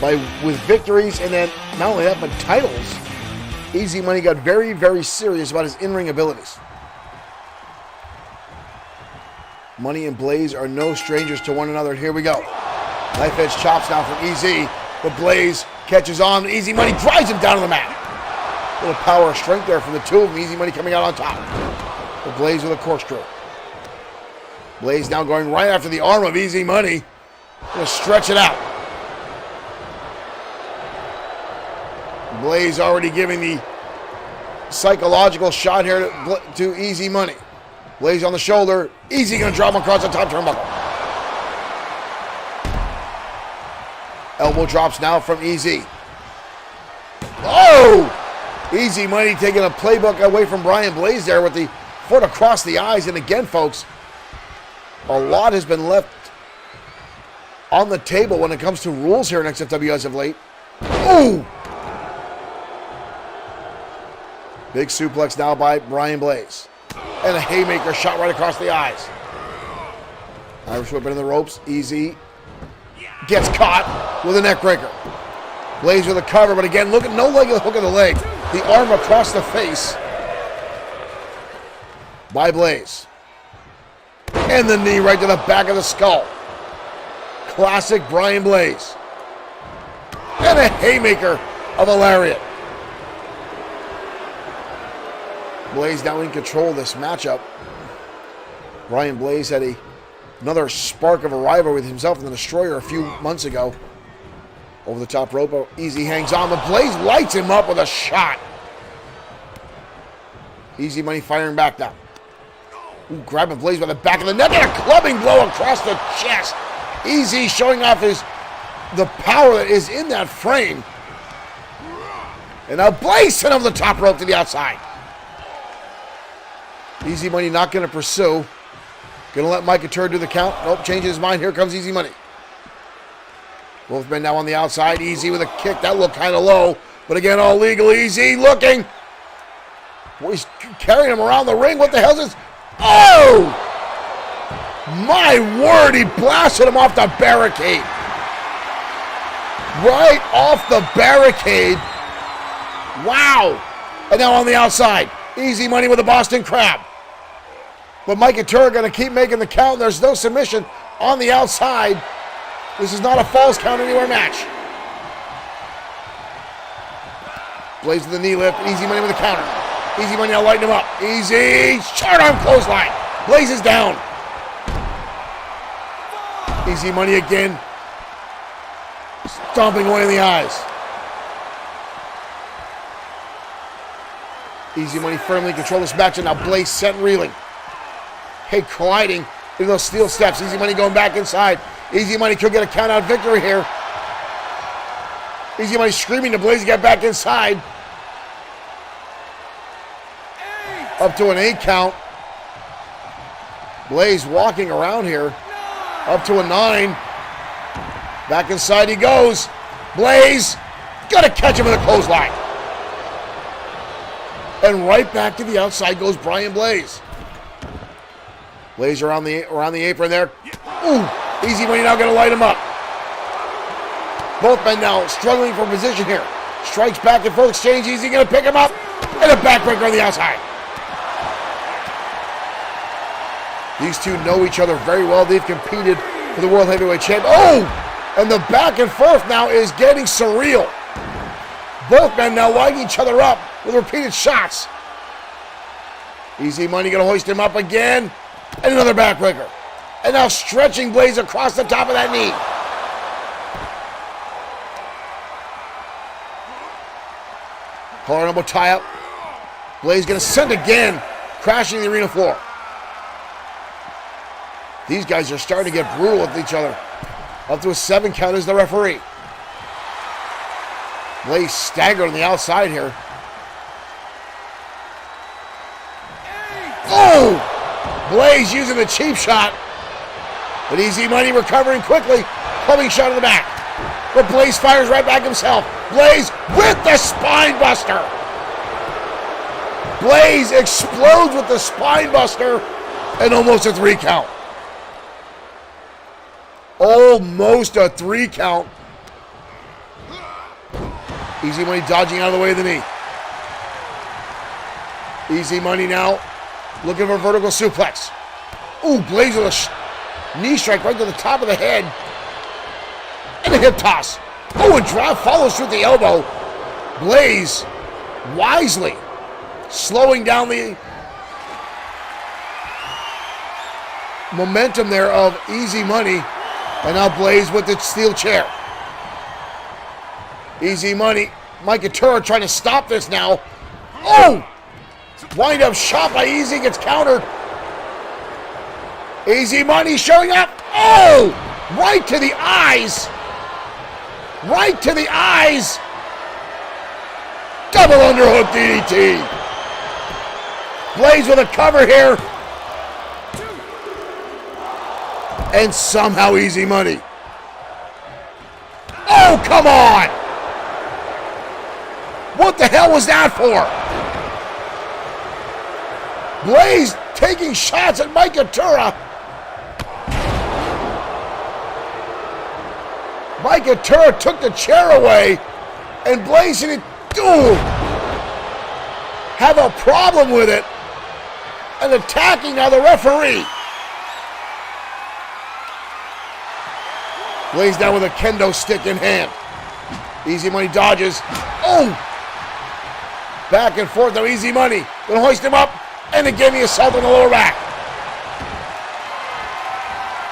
with victories and then not only that but titles, Easy Money got very, very serious about his in-ring abilities. Money and Blaze are no strangers to one another. Here we go. Knife edge chops now from Easy, but Blaze catches on. Easy Money drives him down to the mat. A little power and strength there from the two of them. Easy Money coming out on top. But Blaze with a corkscrew. Blaze now going right after the arm of Easy Money. Gonna stretch it out. Blaze already giving the psychological shot here to Easy Money. Blaze on the shoulder. Easy gonna drop him across the top turnbuckle. Elbow drops now from Easy. Oh! Easy Money taking a playbook away from Brian Blaze there with the foot across the eyes. And again, folks, a lot has been left on the table when it comes to rules here in XFW as of late. Oh! Big suplex now by Brian Blaze. And a haymaker shot right across the eyes. Irish whip into the ropes. Easy gets caught with a neck breaker. Blaze with a cover, but again, look at no leg hook of the leg. The arm across the face by Blaze. And the knee right to the back of the skull. Classic Brian Blaze. And a haymaker of a lariat. Blaze now in control of this matchup. Brian Blaze had another spark of a rival with himself and the Destroyer a few months ago. Over the top rope, Easy hangs on, but Blaze lights him up with a shot. Easy Money firing back now. Ooh, grabbing Blaze by the back of the neck and a clubbing blow across the chest. Easy showing off the power that is in that frame. And now Blaze sent him the top rope to the outside. Easy Money not going to pursue. Going to let Mike Couture do the count. Nope, changing his mind. Here comes Easy Money. Both men now on the outside. Easy with a kick. That looked kind of low. But again, all legal. Easy looking. Boy, he's carrying him around the ring. What the hell is this? Oh! My word, he blasted him off the barricade. Right off the barricade. Wow. And now on the outside. Easy Money with a Boston Crab. But Mike and Turner are going to keep making the count. There's no submission on the outside. This is not a falls count anywhere match. Blaze with the knee lift. Easy Money with the counter. Easy Money now lighting him up. Easy. Short arm clothesline. Blaze is down. Easy Money again. Stomping away in the eyes. Easy Money firmly control this match, and now Blaze sent reeling. Hey, colliding in those steel steps. Easy Money going back inside. Easy Money could get a count out victory here. Easy Money screaming to Blaze to get back inside. Up to an 8 count. Blaze walking around here. Up to a 9. Back inside he goes. Blaze gonna catch him with a clothesline. And right back to the outside goes Brian Blaze. Blaze around the apron there. Ooh, Easy Money now gonna light him up. Both men now struggling for position here. Strikes back and forth exchange. Easy gonna pick him up. And a backbreaker on the outside. These two know each other very well. They've competed for the World Heavyweight Championship. Oh! And the back and forth now is getting surreal. Both men now lighting each other up with repeated shots. Easy Money gonna hoist him up again. And another backbreaker. And now stretching Blaze across the top of that knee. Collar elbow tie up. Blaze gonna send again, crashing the arena floor. These guys are starting to get brutal with each other. Up to a 7 count as the referee. Blaze staggered on the outside here. Oh! Blaze using the cheap shot. But Easy Money recovering quickly. Clubbing shot in the back. But Blaze fires right back himself. Blaze with the spine buster. Blaze explodes with the spine buster. And almost a 3 count. Almost a 3 count. Easy Money dodging out of the way of the knee. Easy Money now looking for a vertical suplex. Ooh, Blaze with a knee strike right to the top of the head. And a hip toss. Oh, and drop follows through the elbow. Blaze wisely slowing down the momentum there of Easy Money. And now Blaze with the steel chair. Easy Money. Mike Couture trying to stop this now. Oh! Wind up shot by Easy, gets countered. Easy Money showing up. Oh! Right to the eyes. Right to the eyes. Double underhook DDT. Blaze with a cover here. And somehow Easy Money. Oh, come on! What the hell was that for? Blaze taking shots at Mike Couture. Mike Couture took the chair away, and Blaze didn't have a problem with it, and attacking now the referee. Blaze down with a kendo stick in hand. Easy Money dodges. Oh! Back and forth, though. Easy Money. Gonna hoist him up. And again, the assault on the lower back.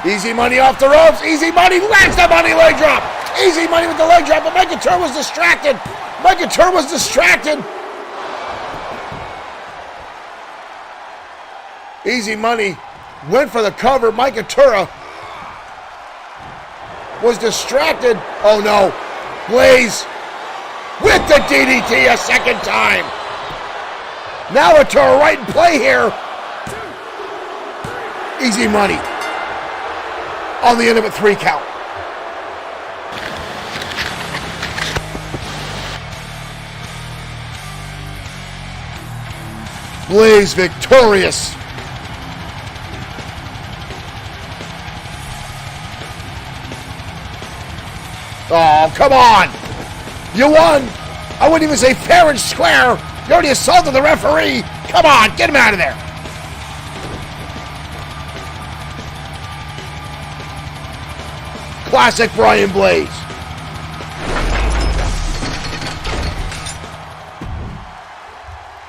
Easy Money off the ropes. Easy Money lands the money leg drop. Easy Money with the leg drop, but Mike Couture was distracted. Mike Couture was distracted. Easy Money went for the cover. Mike Couture was distracted. Oh no. Blaze with the DDT a second time. Now Couture right in play here. Easy Money on the end of a 3 count. Blaze victorious. Oh, come on. You won. I wouldn't even say fair and square. You already assaulted the referee. Come on, get him out of there. Classic Brian Blaze.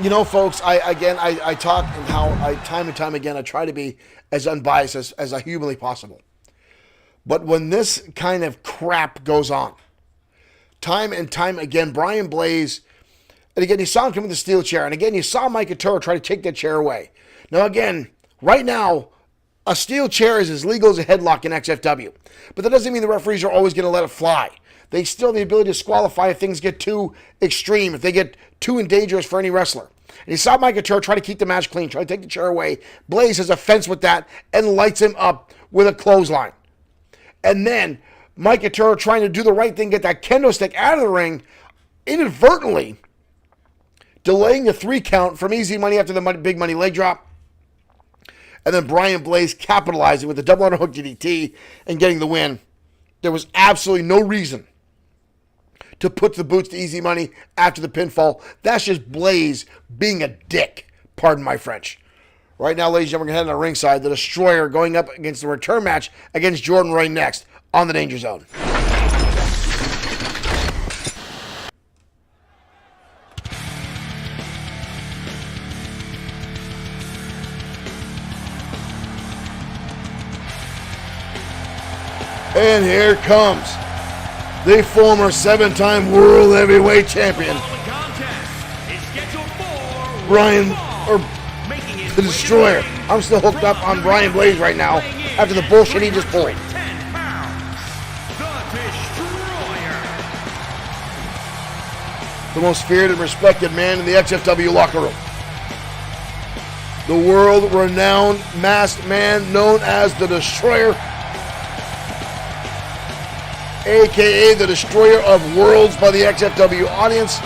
You know, folks, I talk and how time and time again I try to be as unbiased as I humanly possible. But when this kind of crap goes on, time and time again, Brian Blaze, and again, you saw him come with the steel chair, and again, you saw Mike Couture try to take that chair away. Now, again, right now, a steel chair is as legal as a headlock in XFW. But that doesn't mean the referees are always going to let it fly. They still have the ability to disqualify if things get too extreme, if they get too dangerous for any wrestler. And you saw Mike Couture try to keep the match clean, try to take the chair away. Blaze has a fence with that and lights him up with a clothesline. And then Mike Couture trying to do the right thing, get that kendo stick out of the ring, inadvertently delaying the 3 count from Easy Money after the big money leg drop. And then Brian Blaze capitalizing with the double underhook DDT and getting the win. There was absolutely no reason to put the boots to Easy Money after the pinfall. That's just Blaze being a dick. Pardon my French. Right now, ladies and gentlemen, we're going to head on the ringside. The Destroyer going up against the return match against Jordan Ray next on the Danger Zone. And here comes the former 7-time World Heavyweight Champion, Brian, or the Destroyer. I'm still hooked up on Brian Blaze right now after the bullshit he just pulled. The most feared and respected man in the XFW locker room. The world-renowned masked man known as the Destroyer, a.k.a. the Destroyer of Worlds by the XFW audience.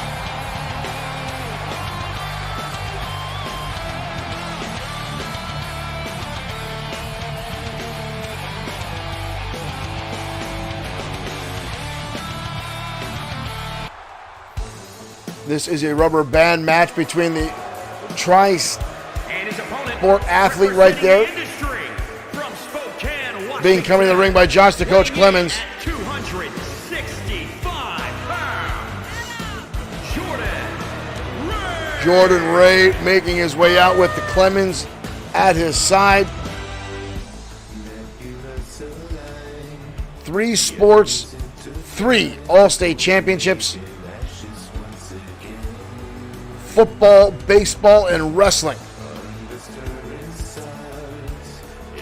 This is a rubber band match between the tri-sport athlete right there, being coming to the ring by Josh the Coach Clemens. 265 pounds, Jordan Ray making his way out with the Clemens at his side. 3 sports, 3 All-State Championships. Football, baseball, and wrestling.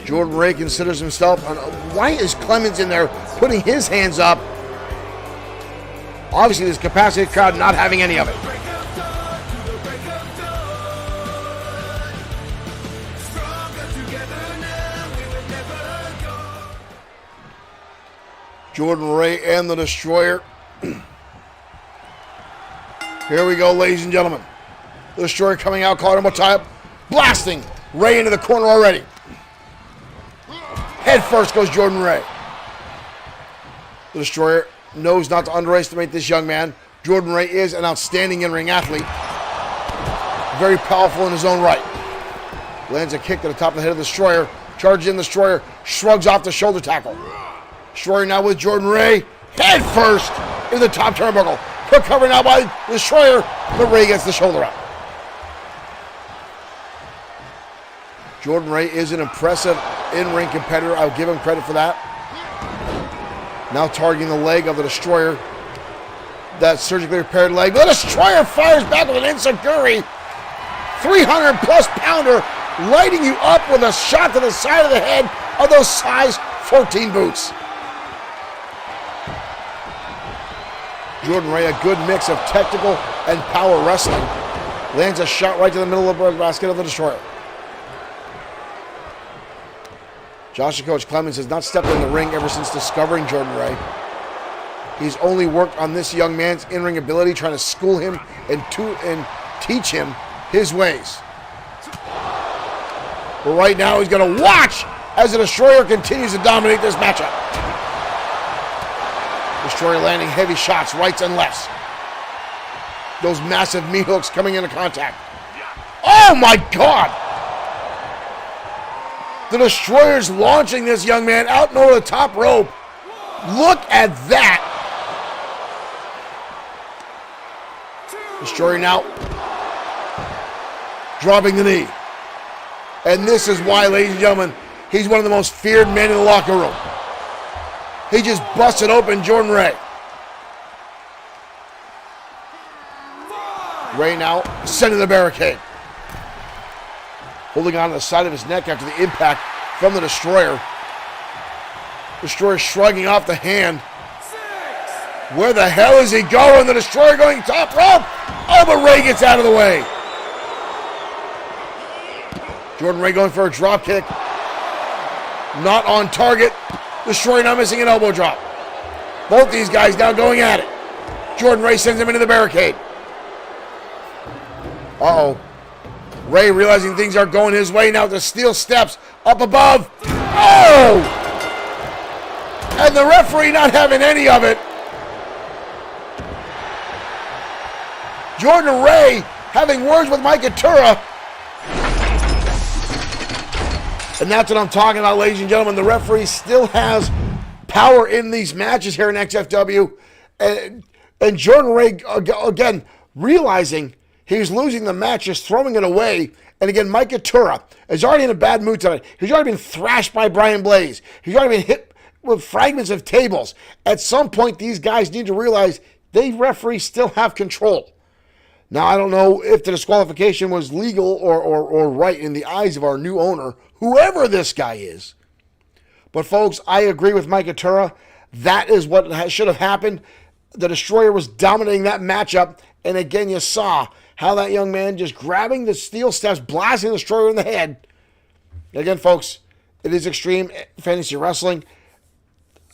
Jordan Ray considers himself why is Clemens in there putting his hands up? Obviously, this capacity crowd not having any of it. Jordan Ray and the Destroyer. Here we go, ladies and gentlemen. The Destroyer coming out, calling him a tie-up, blasting Ray into the corner already. Head first goes Jordan Ray. The Destroyer knows not to underestimate this young man. Jordan Ray is an outstanding in-ring athlete. Very powerful in his own right. Lands a kick to the top of the head of the Destroyer. Charges in the Destroyer, shrugs off the shoulder tackle. Destroyer now with Jordan Ray. Head first in the top turnbuckle. Quick cover now by Destroyer, but Ray gets the shoulder up. Jordan Ray is an impressive in-ring competitor. I'll give him credit for that. Now targeting the leg of the Destroyer. That surgically repaired leg. The Destroyer fires back with an enziguri. 300-plus pounder, lighting you up with a shot to the side of the head of those size 14 boots. Jordan Ray, a good mix of technical and power wrestling. Lands a shot right to the middle of the basket of the Destroyer. Josh and Coach Clemens has not stepped in the ring ever since discovering Jordan Ray. He's only worked on this young man's in-ring ability, trying to school him and teach him his ways. But right now he's going to watch as the Destroyer continues to dominate this matchup. Destroyer landing heavy shots, rights and lefts. Those massive meat hooks coming into contact. Oh my God! The Destroyer's launching this young man out and over the top rope. Look at that. Destroyer now dropping the knee. And this is why, ladies and gentlemen, he's one of the most feared men in the locker room. He just busted open Jordan Ray. Ray now sending the barricade. Holding on to the side of his neck after the impact from the Destroyer. Destroyer shrugging off the hand. Where the hell is he going? The Destroyer going top rope. Oh, but Ray gets out of the way. Jordan Ray going for a drop kick. Not on target. Destroyer now missing an elbow drop. Both these guys now going at it. Jordan Ray sends him into the barricade. Uh-oh. Ray realizing things are going his way now. The steel steps up above. Oh! And the referee not having any of it. Jordan Ray having words with Mike Atura. And that's what I'm talking about, ladies and gentlemen. The referee still has power in these matches here in XFW. And Jordan Ray, again, realizing he's losing the match, just throwing it away. And again, Mike Atura is already in a bad mood tonight. He's already been thrashed by Brian Blaze. He's already been hit with fragments of tables. At some point, these guys need to realize they referees still have control. Now, I don't know if the disqualification was legal or right in the eyes of our new owner, whoever this guy is. But folks, I agree with Mike Atura. That is what should have happened. The Destroyer was dominating that matchup. And again, you saw how that young man just grabbing the steel steps, blasting the Destroyer in the head. Again, folks, it is Extreme Fantasy Wrestling.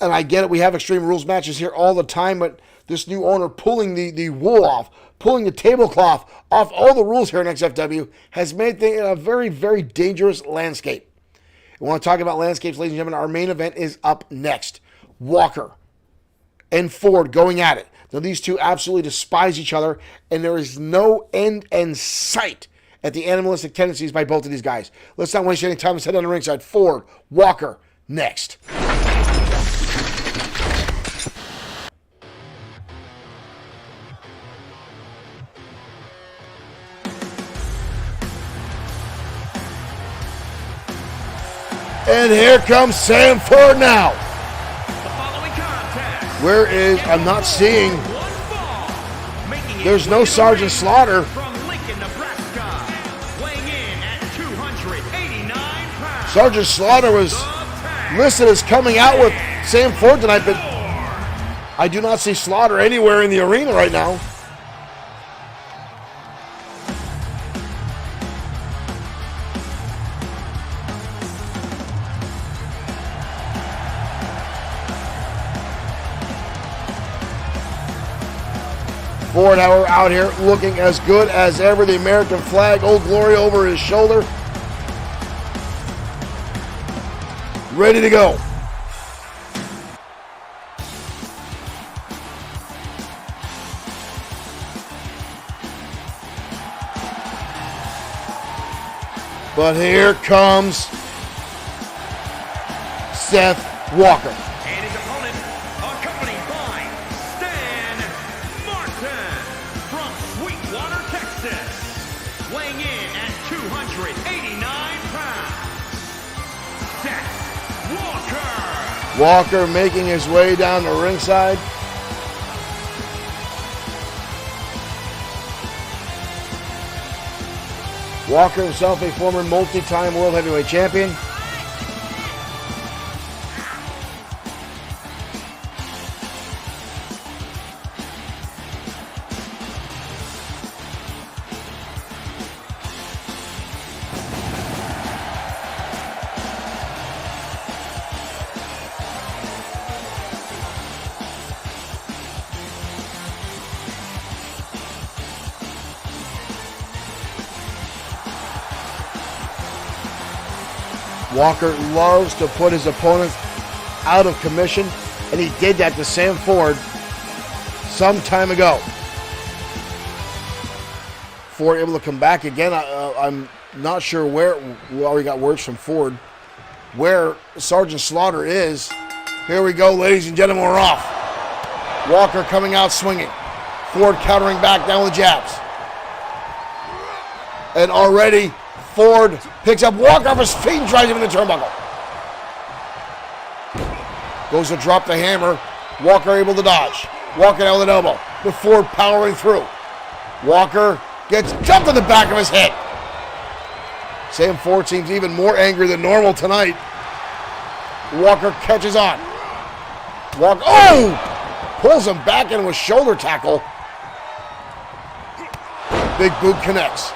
And I get it, we have Extreme Rules matches here all the time, but this new owner pulling the wool off, pulling the tablecloth off all the rules here in XFW has made things a very, very dangerous landscape. We want to talk about landscapes, ladies and gentlemen. Our main event is up next. Walker and Ford going at it. Now, these two absolutely despise each other, and there is no end in sight at the animalistic tendencies by both of these guys. Let's not waste any time. Let's head down the ringside. Ford, Walker, next. And here comes Sam Ford now. Where is, I'm not seeing, there's no Sergeant Slaughter. Sergeant Slaughter was listed as coming out with Sam Ford tonight, but I do not see Slaughter anywhere in the arena right now. Ford, however, out here looking as good as ever. The American flag, Old Glory over his shoulder. Ready to go. But here comes Seth Walker. And his opponent, accompanied by Stan Martin. Walker making his way down the ringside. Walker himself, a former multi-time World Heavyweight Champion. Walker loves to put his opponents out of commission, and he did that to Sam Ford some time ago. Ford able to come back again. I'm not sure where. We already got words from Ford where Sergeant Slaughter is. Here we go, ladies and gentlemen, we're off. Walker coming out swinging. Ford countering back down with jabs. And already Ford picks up Walker off his feet and drives him in the turnbuckle. Goes to drop the hammer. Walker able to dodge. Walker out with an elbow. With Ford powering through. Walker gets jumped in the back of his head. Sam Ford seems even more angry than normal tonight. Walker catches on. Walker, oh! Pulls him back in with shoulder tackle. Big boot connects.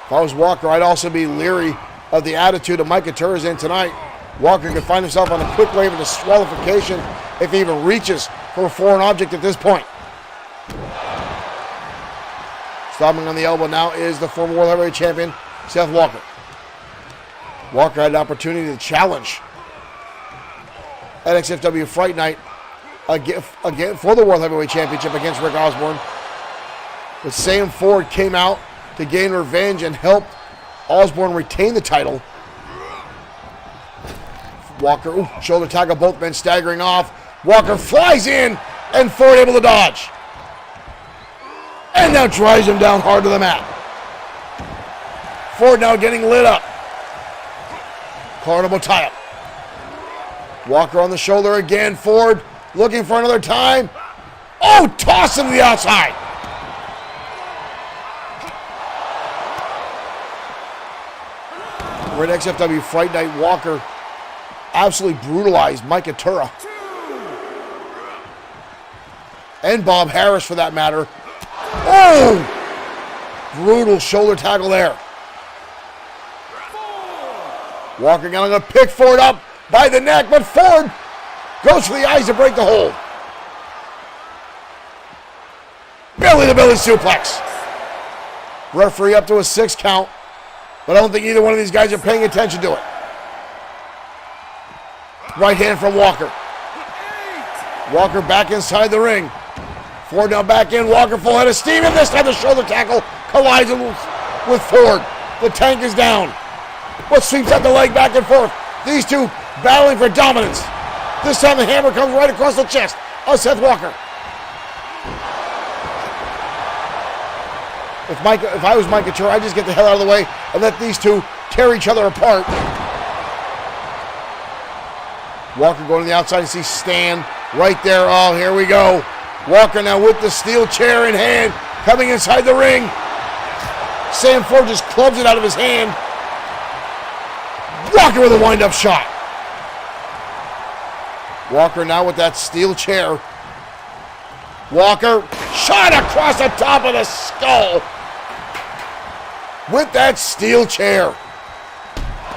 If I was Walker, I'd also be leery of the attitude of Mike Atura's in tonight. Walker could find himself on a quick wave of disqualification if he even reaches for a foreign object at this point. Stopping on the elbow now is the former World Heavyweight Champion, Seth Walker. Walker had an opportunity to challenge at XFW Fright Night again for the World Heavyweight Championship against Rick Osborne. But Sam Ford came out to gain revenge and helped Osborne retain the title. Walker, shoulder tackle, both men staggering off. Walker flies in, and Ford able to dodge. And now drives him down hard to the mat. Ford now getting lit up. Carnival tie-up. Walker on the shoulder again. Ford looking for another time. Oh, toss him to the outside. We're at XFW Fright Night. Walker absolutely brutalized Mike Atura. And Bob Harris, for that matter. Oh! Brutal shoulder tackle there. Walker going to pick Ford up by the neck, but Ford goes for the eyes to break the hold. Belly-to-belly suplex. Referee up to a 6 count. But I don't think either one of these guys are paying attention to it. Right hand from Walker. Walker back inside the ring. Ford now back in. Walker full head of steam. And this time the shoulder tackle collides with Ford. The tank is down. But sweeps out the leg back and forth. These two battling for dominance. This time the hammer comes right across the chest of Seth Walker. If I was Mike Atura, I'd just get the hell out of the way and let these two tear each other apart. Walker going to the outside and see Stan right there. Oh, here we go. Walker now with the steel chair in hand, coming inside the ring. Sam Ford just clubs it out of his hand. Walker with a wind-up shot. Walker now with that steel chair. Walker shot across the top of the skull with that steel chair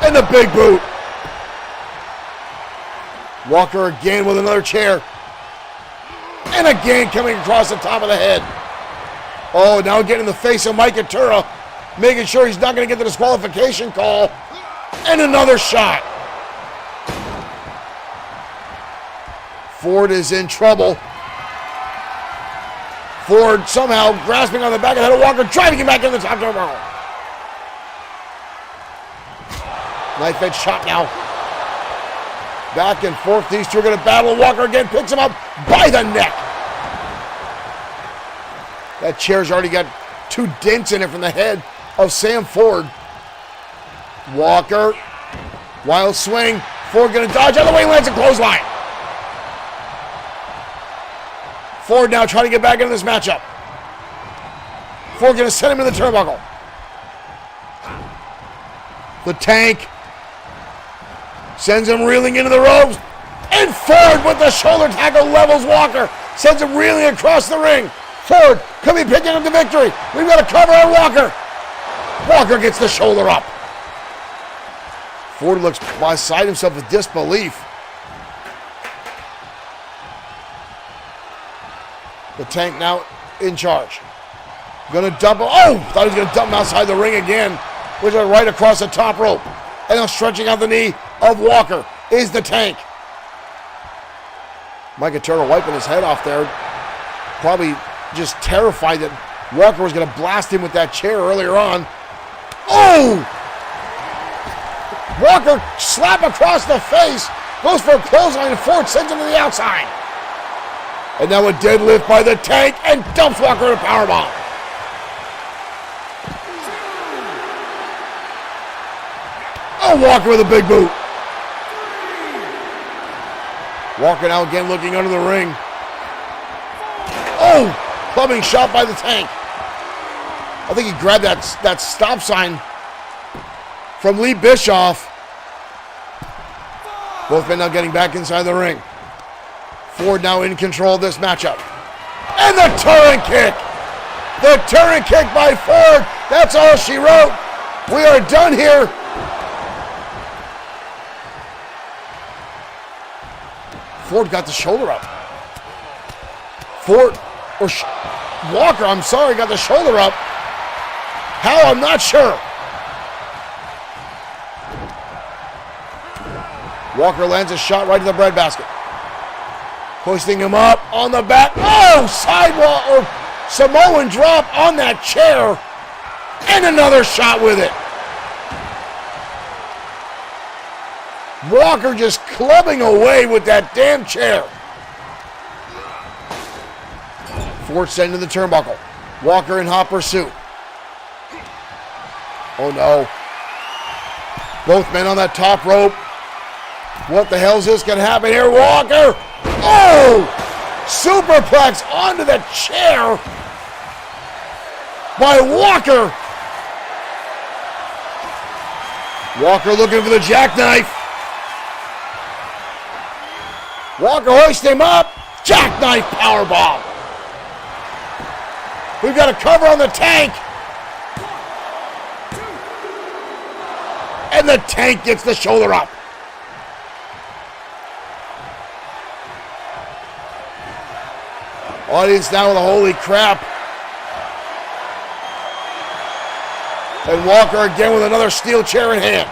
and the big boot. Walker again with another chair and again coming across the top of the head. Oh, now getting in the face of Mike Atura, making sure he's not going to get the disqualification call, and another shot. Ford is in trouble. Ford somehow grasping on the back of the head of Walker, driving him back in the top turnbuckle. Knife edge shot now. Back and forth, these two are going to battle. Walker again picks him up by the neck. That chair's already got 2 dents in it from the head of Sam Ford. Walker, wild swing. Ford going to dodge out of the way, lands a clothesline. Ford now trying to get back into this matchup. Ford going to send him in the turnbuckle. The Tank sends him reeling into the ropes. And Ford with the shoulder tackle levels Walker. Sends him reeling across the ring. Ford could be picking up the victory. We've got to cover on Walker. Walker gets the shoulder up. Ford looks beside himself with disbelief. The Tank now in charge. Gonna dump him. Oh! Thought he was gonna dump him outside the ring again. Which is right across the top rope. And now stretching out the knee of Walker is the Tank. Micah Turner wiping his head off there. Probably just terrified that Walker was gonna blast him with that chair earlier on. Oh! Walker slap across the face. Goes for a clothesline and Ford sends him to the outside. And now a deadlift by the Tank and dumps Walker in a powerbomb. Oh, Walker with a big boot. Walker now again looking under the ring. Oh, clubbing shot by the Tank. I think he grabbed that stop sign from Lee Bischoff. Both men now getting back inside the ring. Ford now in control of this matchup. And the turret kick. The turret kick by Ford. That's all she wrote. We are done here. Ford got the shoulder up. Walker, I'm sorry, got the shoulder up. How? I'm not sure. Walker lands a shot right to the breadbasket. Hoisting him up on the back. Oh, sidewall or Samoan drop on that chair. And another shot with it. Walker just clubbing away with that damn chair. Ford sent to the turnbuckle. Walker in hot pursuit. Oh no. Both men on that top rope. What the hell is this gonna happen here? Walker! Oh! Superplex onto the chair by Walker. Walker looking for the jackknife. Walker hoists him up. Jackknife powerbomb. We've got a cover on the Tank. And the Tank gets the shoulder up. Audience now with a holy crap. And Walker again with another steel chair in hand.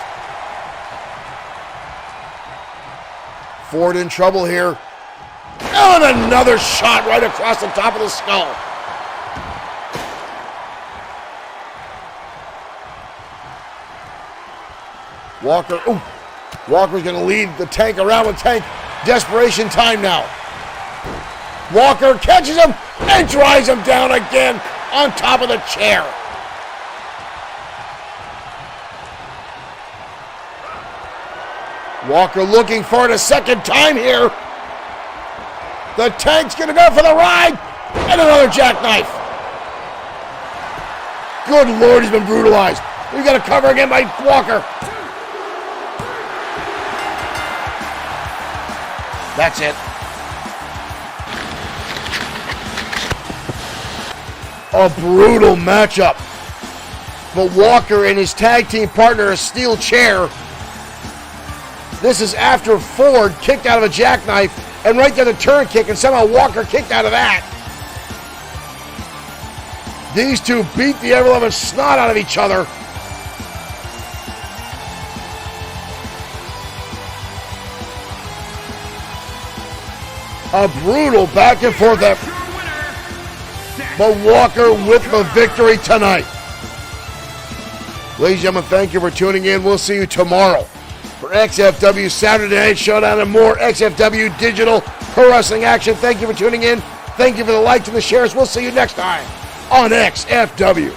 Ford in trouble here. And another shot right across the top of the skull. Walker, Walker's going to lead the Tank around with Tank. Desperation time now. Walker catches him and drives him down again on top of the chair. Walker looking for it a second time here. The Tank's going to go for the ride and another jackknife. Good Lord, he's been brutalized. We got a cover again by Walker. That's it. A brutal matchup. But Walker and his tag team partner, a steel chair. This is after Ford kicked out of a jackknife and right there the turn kick, and somehow Walker kicked out of that. These two beat the ever-loving snot out of each other. A brutal back and forth effort. But Walker with the victory tonight. Ladies and gentlemen, thank you for tuning in. We'll see you tomorrow for XFW Saturday Night Showdown and more XFW Digital Pro Wrestling action. Thank you for tuning in. Thank you for the likes and the shares. We'll see you next time on XFW.